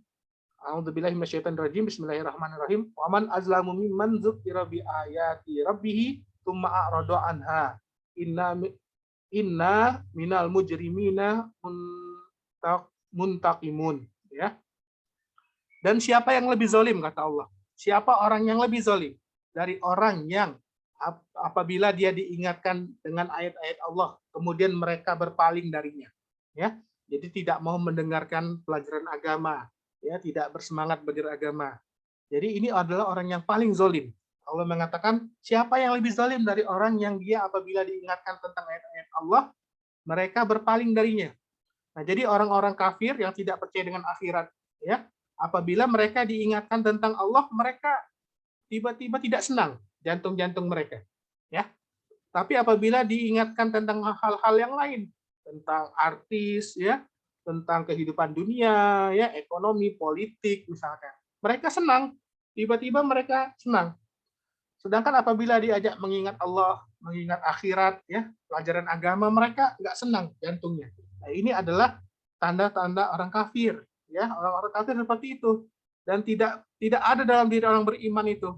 A'udzubillahi minasyaitonir rajim. Bismillahirrahmanirrahim. Wa man azlamu mimman dzukira bi ayati rabbih tsumma a'rada anha. Inna minal mujrimina muntaqimun, ya. Dan siapa yang lebih zalim, kata Allah? Siapa orang yang lebih zalim dari orang yang apabila dia diingatkan dengan ayat-ayat Allah kemudian mereka berpaling darinya, ya. Jadi tidak mau mendengarkan pelajaran agama, ya, tidak bersemangat belajar agama. Jadi ini adalah orang yang paling zalim. Allah mengatakan, siapa yang lebih zalim dari orang yang dia apabila diingatkan tentang ayat-ayat Allah, mereka berpaling darinya. Nah, jadi orang-orang kafir yang tidak percaya dengan akhirat, ya, apabila mereka diingatkan tentang Allah, mereka tiba-tiba tidak senang jantung-jantung mereka, ya. Tapi apabila diingatkan tentang hal-hal yang lain, tentang artis, ya, tentang kehidupan dunia, ya, ekonomi, politik misalkan, mereka senang, tiba-tiba mereka senang. Sedangkan apabila diajak mengingat Allah, mengingat akhirat, ya, pelajaran agama, mereka nggak senang jantungnya. Nah, ini adalah tanda-tanda orang kafir, ya, orang-orang kafir seperti itu. Dan tidak ada dalam diri orang beriman itu.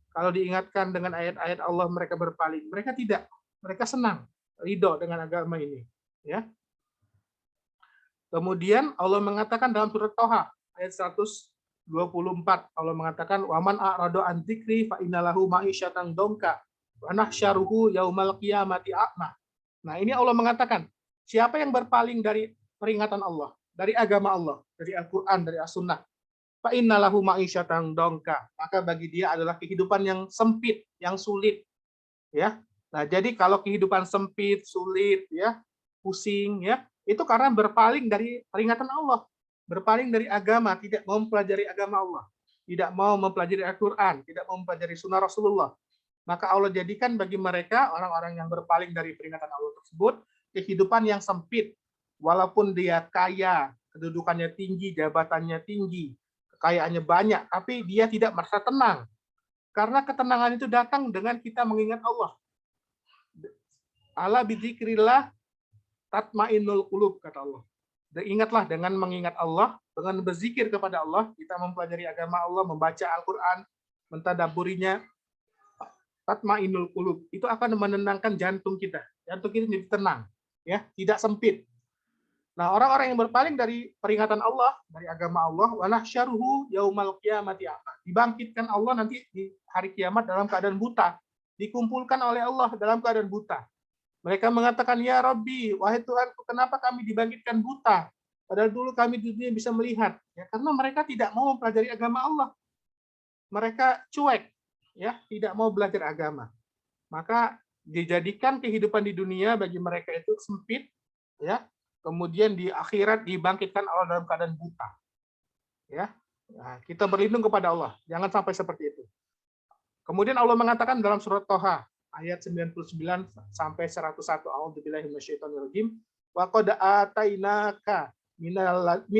Kalau diingatkan dengan ayat-ayat Allah mereka berpaling, mereka tidak, mereka senang. ridho dengan agama ini, ya. Kemudian Allah mengatakan dalam surat Toha ayat 124, Allah mengatakan waman a'rada an dzikri fa innalahu ma'isyatan dongka wa nahsyaruhu yaumal qiyamati a'ma. Nah, ini Allah mengatakan, siapa yang berpaling dari peringatan Allah, dari agama Allah, dari Al-Qur'an, dari As-Sunnah, fa innalahu ma'isyatan dongka, maka bagi dia adalah kehidupan yang sempit, yang sulit, ya. Nah, jadi kalau kehidupan sempit, sulit, ya, pusing, ya, itu karena berpaling dari peringatan Allah, berpaling dari agama, tidak mau mempelajari agama Allah, tidak mau mempelajari Al-Qur'an, tidak mau mempelajari sunnah Rasulullah. Maka Allah jadikan bagi mereka, orang-orang yang berpaling dari peringatan Allah tersebut, kehidupan yang sempit. Walaupun dia kaya, kedudukannya tinggi, jabatannya tinggi, kekayaannya banyak, tapi dia tidak merasa tenang. Karena ketenangan itu datang dengan kita mengingat Allah. Ala bidzikrillah tatmainnul qulub, kata Allah. Dan ingatlah dengan mengingat Allah, dengan berzikir kepada Allah, kita mempelajari agama Allah, membaca Al-Qur'an, mentadabburinya, tatmainnul qulub, itu akan menenangkan jantung kita. Jantung kita jadi tenang, ya, tidak sempit. Nah, orang-orang yang berpaling dari peringatan Allah, dari agama Allah, wa nahsyaruhu yaumal qiyamati a'ma. Dibangkitkan Allah nanti di hari kiamat dalam keadaan buta. Dikumpulkan oleh Allah dalam keadaan buta. Mereka mengatakan, ya Rabbi, wahai Tuhanku, kenapa kami dibangkitkan buta? Padahal dulu kami di dunia bisa melihat. Ya, karena mereka tidak mau mempelajari agama Allah. Mereka cuek, ya, tidak mau belajar agama. Maka dijadikan kehidupan di dunia bagi mereka itu sempit, ya. Kemudian di akhirat dibangkitkan Allah dalam keadaan buta. Ya. Nah, kita berlindung kepada Allah, jangan sampai seperti itu. Kemudian Allah mengatakan dalam surat Toha ayat 99 sampai 101, a'udzubillahi minasyaitonirrajim, wa qad atainaka min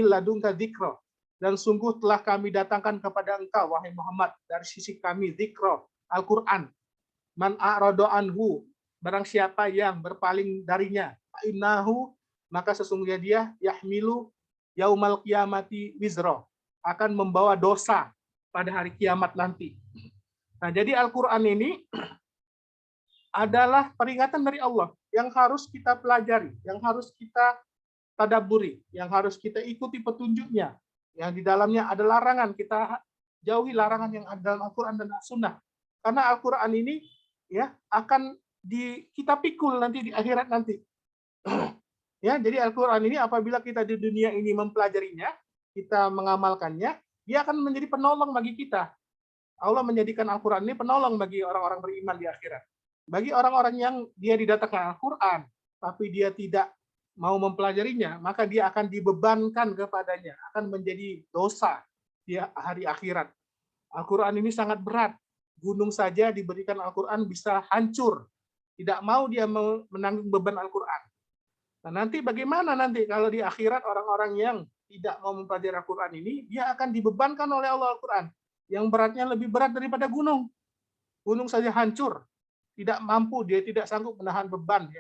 ladunka dzikra, dan sungguh telah kami datangkan kepada engkau wahai Muhammad dari sisi kami dzikra, Al-Qur'an. Man a'rada anhu, barang siapa yang berpaling darinya, fa innahu, maka sesungguhnya dia yahmilu yaumal qiyamati wizra, akan membawa dosa pada hari kiamat nanti. Nah, jadi Al-Qur'an ini adalah peringatan dari Allah yang harus kita pelajari, yang harus kita tadabburi, yang harus kita ikuti petunjuknya. Yang di dalamnya ada larangan, kita jauhi larangan yang ada dalam Al-Qur'an dan As-Sunnah. Karena Al-Qur'an ini, ya, akan kita pikul nanti di akhirat nanti. Ya, jadi Al-Qur'an ini apabila kita di dunia ini mempelajarinya, kita mengamalkannya, dia akan menjadi penolong bagi kita. Allah menjadikan Al-Qur'an ini penolong bagi orang-orang beriman di akhirat. Bagi orang-orang yang dia didatangkan Al-Qur'an, tapi dia tidak mau mempelajarinya, maka dia akan dibebankan kepadanya, akan menjadi dosa di hari akhirat. Al-Qur'an ini sangat berat. Gunung saja diberikan Al-Qur'an bisa hancur. Tidak mau dia menanggung beban Al-Qur'an. Nah, nanti bagaimana nanti kalau di akhirat orang-orang yang tidak mau mempelajari Al-Qur'an ini, dia akan dibebankan oleh Allah Al-Qur'an yang beratnya lebih berat daripada gunung. Gunung saja hancur, tidak mampu, dia tidak sanggup menahan beban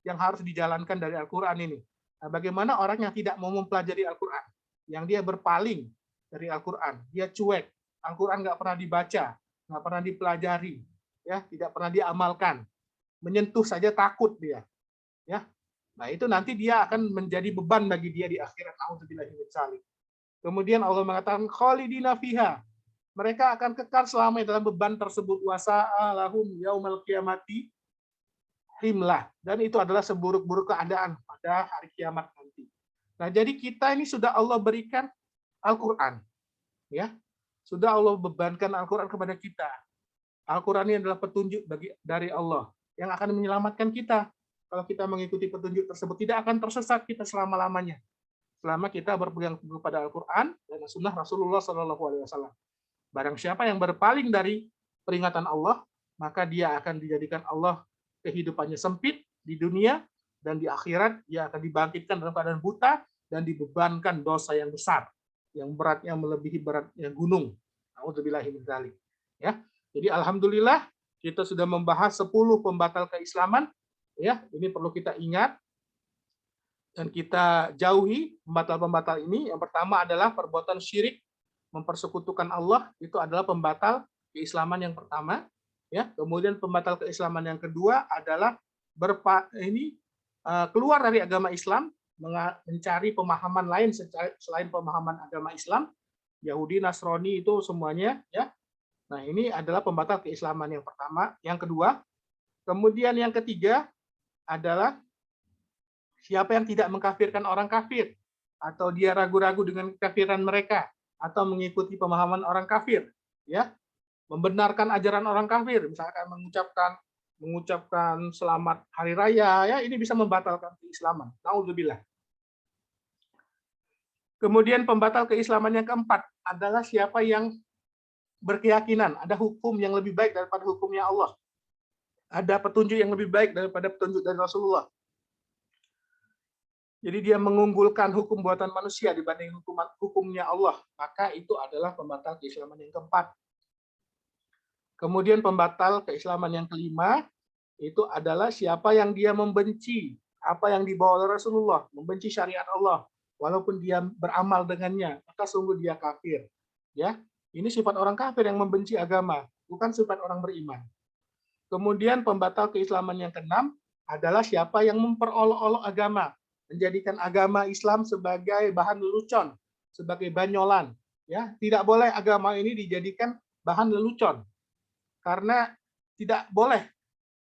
yang harus dijalankan dari Al-Qur'an ini. Nah, bagaimana orang yang tidak mau mempelajari Al-Qur'an, yang dia berpaling dari Al-Qur'an, dia cuek, Al-Qur'an nggak pernah dibaca, nggak pernah dipelajari, ya, tidak pernah diamalkan, menyentuh saja takut dia, ya. Nah, itu nanti dia akan menjadi beban bagi dia di akhirat. A'udzubillahi min dzalik. Kemudian Allah mengatakan khalidina fiha. Mereka akan kekal selama dalam beban tersebut. Wasa'alahum yaumal qiyamati himlah. Dan itu adalah seburuk-buruk keadaan pada hari kiamat nanti. Nah, jadi kita ini sudah Allah berikan Al-Qur'an. Ya. Sudah Allah bebankan Al-Qur'an kepada kita. Al-Qur'an ini adalah petunjuk dari Allah yang akan menyelamatkan kita. Kalau kita mengikuti petunjuk tersebut, tidak akan tersesat kita selama-lamanya. Selama kita berpegang teguh pada Al-Qur'an dan Sunnah Rasulullah SAW. Barang siapa yang berpaling dari peringatan Allah, maka dia akan dijadikan Allah kehidupannya sempit di dunia, dan di akhirat dia akan dibangkitkan dalam keadaan buta dan dibebankan dosa yang besar, yang beratnya melebihi beratnya gunung. A'udzubillahi min dzalik. Ya. Jadi alhamdulillah kita sudah membahas 10 pembatal keislaman. Ya, ini perlu kita ingat dan kita jauhi pembatal-pembatal ini. Yang pertama adalah perbuatan syirik, mempersekutukan Allah, itu adalah pembatal keislaman yang pertama. Ya, kemudian pembatal keislaman yang kedua adalah keluar dari agama Islam, mencari pemahaman lain selain pemahaman agama Islam, Yahudi, Nasrani itu semuanya, ya. Nah, ini adalah pembatal keislaman yang pertama. Yang kedua, kemudian yang ketiga adalah siapa yang tidak mengkafirkan orang kafir, atau dia ragu-ragu dengan kekafiran mereka, atau mengikuti pemahaman orang kafir, ya, membenarkan ajaran orang kafir, misalkan mengucapkan selamat hari raya, ya, ini bisa membatalkan keislaman. Naudzubillah. Kemudian pembatal keislaman yang keempat adalah siapa yang berkeyakinan ada hukum yang lebih baik daripada hukumnya Allah. Ada petunjuk yang lebih baik daripada petunjuk dari Rasulullah. Jadi dia mengunggulkan hukum buatan manusia dibanding hukumnya Allah. Maka itu adalah pembatal keislaman yang keempat. Kemudian pembatal keislaman yang kelima, itu adalah siapa yang dia membenci apa yang dibawa oleh Rasulullah, membenci syariat Allah, walaupun dia beramal dengannya, maka sungguh dia kafir. Ya, ini sifat orang kafir yang membenci agama, bukan sifat orang beriman. Kemudian pembatal keislaman yang keenam adalah siapa yang memperolok-olok agama, menjadikan agama Islam sebagai bahan lelucon, sebagai banyolan. Ya, tidak boleh agama ini dijadikan bahan lelucon, karena tidak boleh.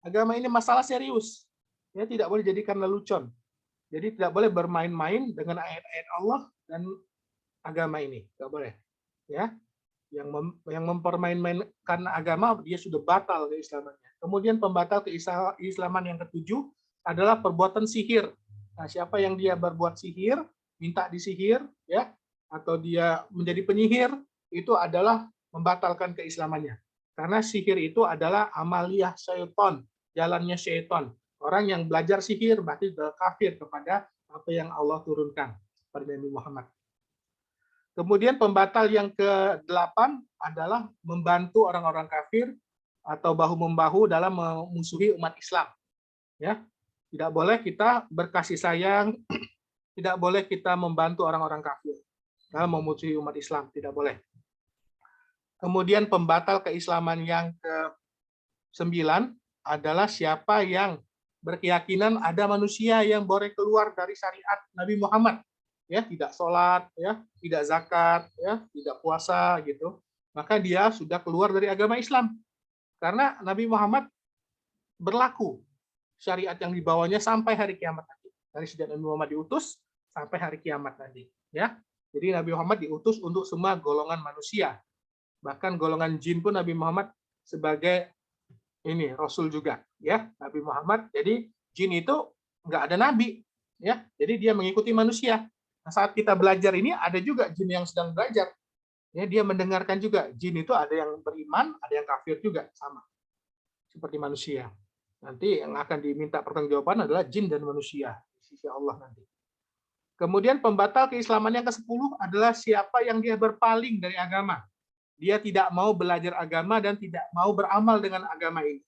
Agama ini masalah serius. Ya, tidak boleh dijadikan lelucon. Jadi tidak boleh bermain-main dengan ayat-ayat Allah dan agama ini. Tidak boleh. Ya, yang mempermain-mainkan agama, dia sudah batal keislamannya. Kemudian pembatal keislaman yang ketujuh adalah perbuatan sihir. Nah, siapa yang dia berbuat sihir, minta disihir, ya, atau dia menjadi penyihir, itu adalah membatalkan keislamannya. Karena sihir itu adalah amaliyah syaitan, jalannya syaitan. Orang yang belajar sihir berarti sudah kafir kepada apa yang Allah turunkan pada Nabi Muhammad. Kemudian pembatal yang ke-8 adalah membantu orang-orang kafir atau bahu-membahu dalam memusuhi umat Islam. Ya, tidak boleh kita berkasih sayang, tidak boleh kita membantu orang-orang kafir dalam memusuhi umat Islam, tidak boleh. Kemudian pembatal keislaman yang ke-9 adalah siapa yang berkeyakinan ada manusia yang boleh keluar dari syariat Nabi Muhammad, ya, tidak sholat, ya, tidak zakat, ya, tidak puasa, gitu, maka dia sudah keluar dari agama Islam, karena Nabi Muhammad berlaku syariat yang dibawanya sampai hari kiamat nanti, dari sejak Nabi Muhammad diutus sampai hari kiamat nanti, ya. Jadi Nabi Muhammad diutus untuk semua golongan manusia, bahkan golongan jin pun Nabi Muhammad sebagai ini Rasul juga, ya, Nabi Muhammad. Jadi jin itu nggak ada nabi, ya, jadi dia mengikuti manusia. Nah, saat kita belajar ini ada juga jin yang sedang belajar, ya, dia mendengarkan juga. Jin itu ada yang beriman, ada yang kafir juga, sama seperti manusia. Nanti yang akan diminta pertanggungjawaban adalah jin dan manusia di sisi Allah nanti. Kemudian pembatal keislaman yang ke-10 adalah siapa yang dia berpaling dari agama. Dia tidak mau belajar agama dan tidak mau beramal dengan agama ini.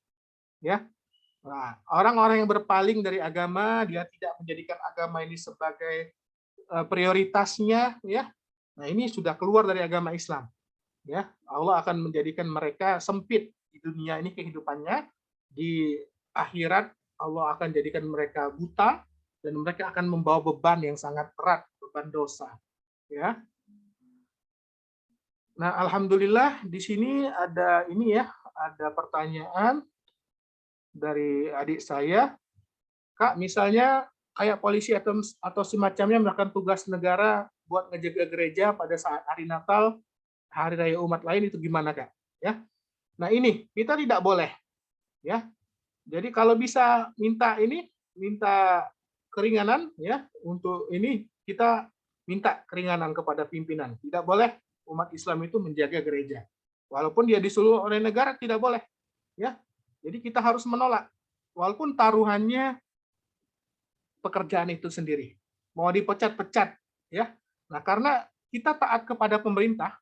Ya, nah, orang-orang yang berpaling dari agama, dia tidak menjadikan agama ini sebagai prioritasnya, ya. Nah, ini sudah keluar dari agama Islam. Ya, Allah akan menjadikan mereka sempit di dunia ini kehidupannya, di akhirat Allah akan jadikan mereka buta dan mereka akan membawa beban yang sangat berat, beban dosa. Ya. Nah, alhamdulillah di sini ada ini ya, ada pertanyaan dari adik saya. Kak, misalnya kayak polisi atau semacamnya melakukan tugas negara buat ngejaga gereja pada saat hari Natal, hari raya umat lain, itu gimana, Kak? Ya. Nah, ini kita tidak boleh, ya. Jadi kalau bisa minta keringanan, ya, untuk ini kita minta keringanan kepada pimpinan. Tidak boleh umat Islam itu menjaga gereja. Walaupun dia disuruh oleh negara, tidak boleh. Ya, jadi kita harus menolak. Walaupun taruhannya pekerjaan itu sendiri. Mau dipecat-pecat. Ya. Nah, karena kita taat kepada pemerintah,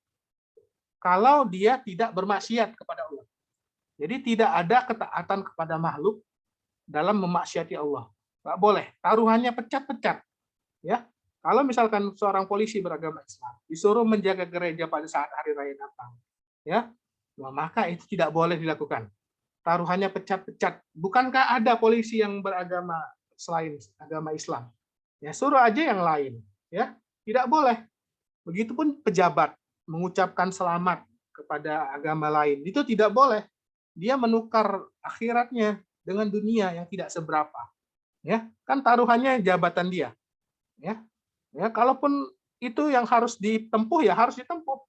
kalau dia tidak bermaksiat kepada Allah. Jadi tidak ada ketaatan kepada makhluk dalam memaksiati Allah. Nggak boleh. Taruhannya pecat-pecat. Ya. Kalau misalkan seorang polisi beragama Islam disuruh menjaga gereja pada saat hari raya datang, ya, maka itu tidak boleh dilakukan. taruhannya pecat-pecat. Bukankah ada polisi yang beragama selain agama Islam? Ya, suruh aja yang lain. Ya, tidak boleh. Begitupun pejabat mengucapkan selamat kepada agama lain, itu tidak boleh. Dia menukar akhiratnya dengan dunia yang tidak seberapa. Ya, kan taruhannya jabatan dia. Ya, ya, kalaupun itu yang harus ditempuh ya harus ditempuh.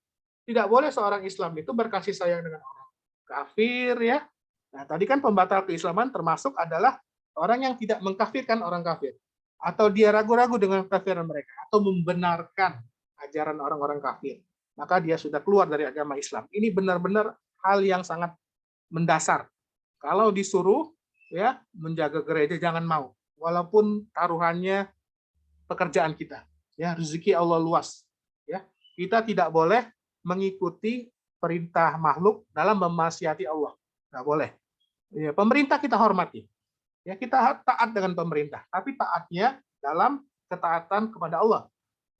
Tidak boleh seorang Islam itu berkasih sayang dengan orang kafir ya. Nah, tadi kan pembatal keislaman termasuk adalah orang yang tidak mengkafirkan orang kafir atau dia ragu-ragu dengan kafiran mereka atau membenarkan ajaran orang-orang kafir. Maka dia sudah keluar dari agama Islam. Ini benar-benar hal yang sangat mendasar. Kalau disuruh ya menjaga gereja jangan mau. Walaupun taruhannya pekerjaan kita. Ya, rezeki Allah luas. Ya, kita tidak boleh mengikuti perintah makhluk dalam memaksiati Allah. Nggak boleh. Ya, pemerintah kita hormati. Ya, kita taat dengan pemerintah, tapi taatnya dalam ketaatan kepada Allah.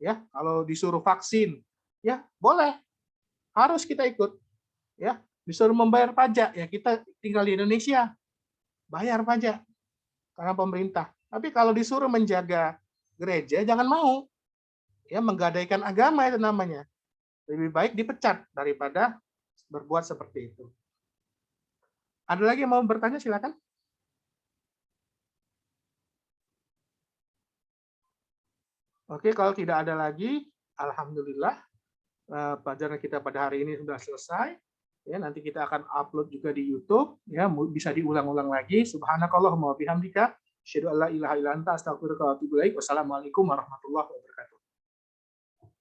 Ya, kalau disuruh vaksin, ya boleh, harus kita ikut. Ya, disuruh membayar pajak, ya kita tinggal di Indonesia, bayar pajak karena pemerintah. Tapi kalau disuruh menjaga gereja, jangan mau. Ya, menggadaikan agama itu namanya. Lebih baik dipecat daripada berbuat seperti itu. Ada lagi yang mau bertanya, silakan. Oke, kalau tidak ada lagi, alhamdulillah pelajaran kita pada hari ini sudah selesai. Ya, nanti kita akan upload juga di YouTube. Ya, bisa diulang-ulang lagi. Subhanakallahumma wa bihamdika, asyhadu an la ilaha illa anta, astaghfiruka wa atubu ilaik. Wassalamualaikum warahmatullahi wabarakatuh.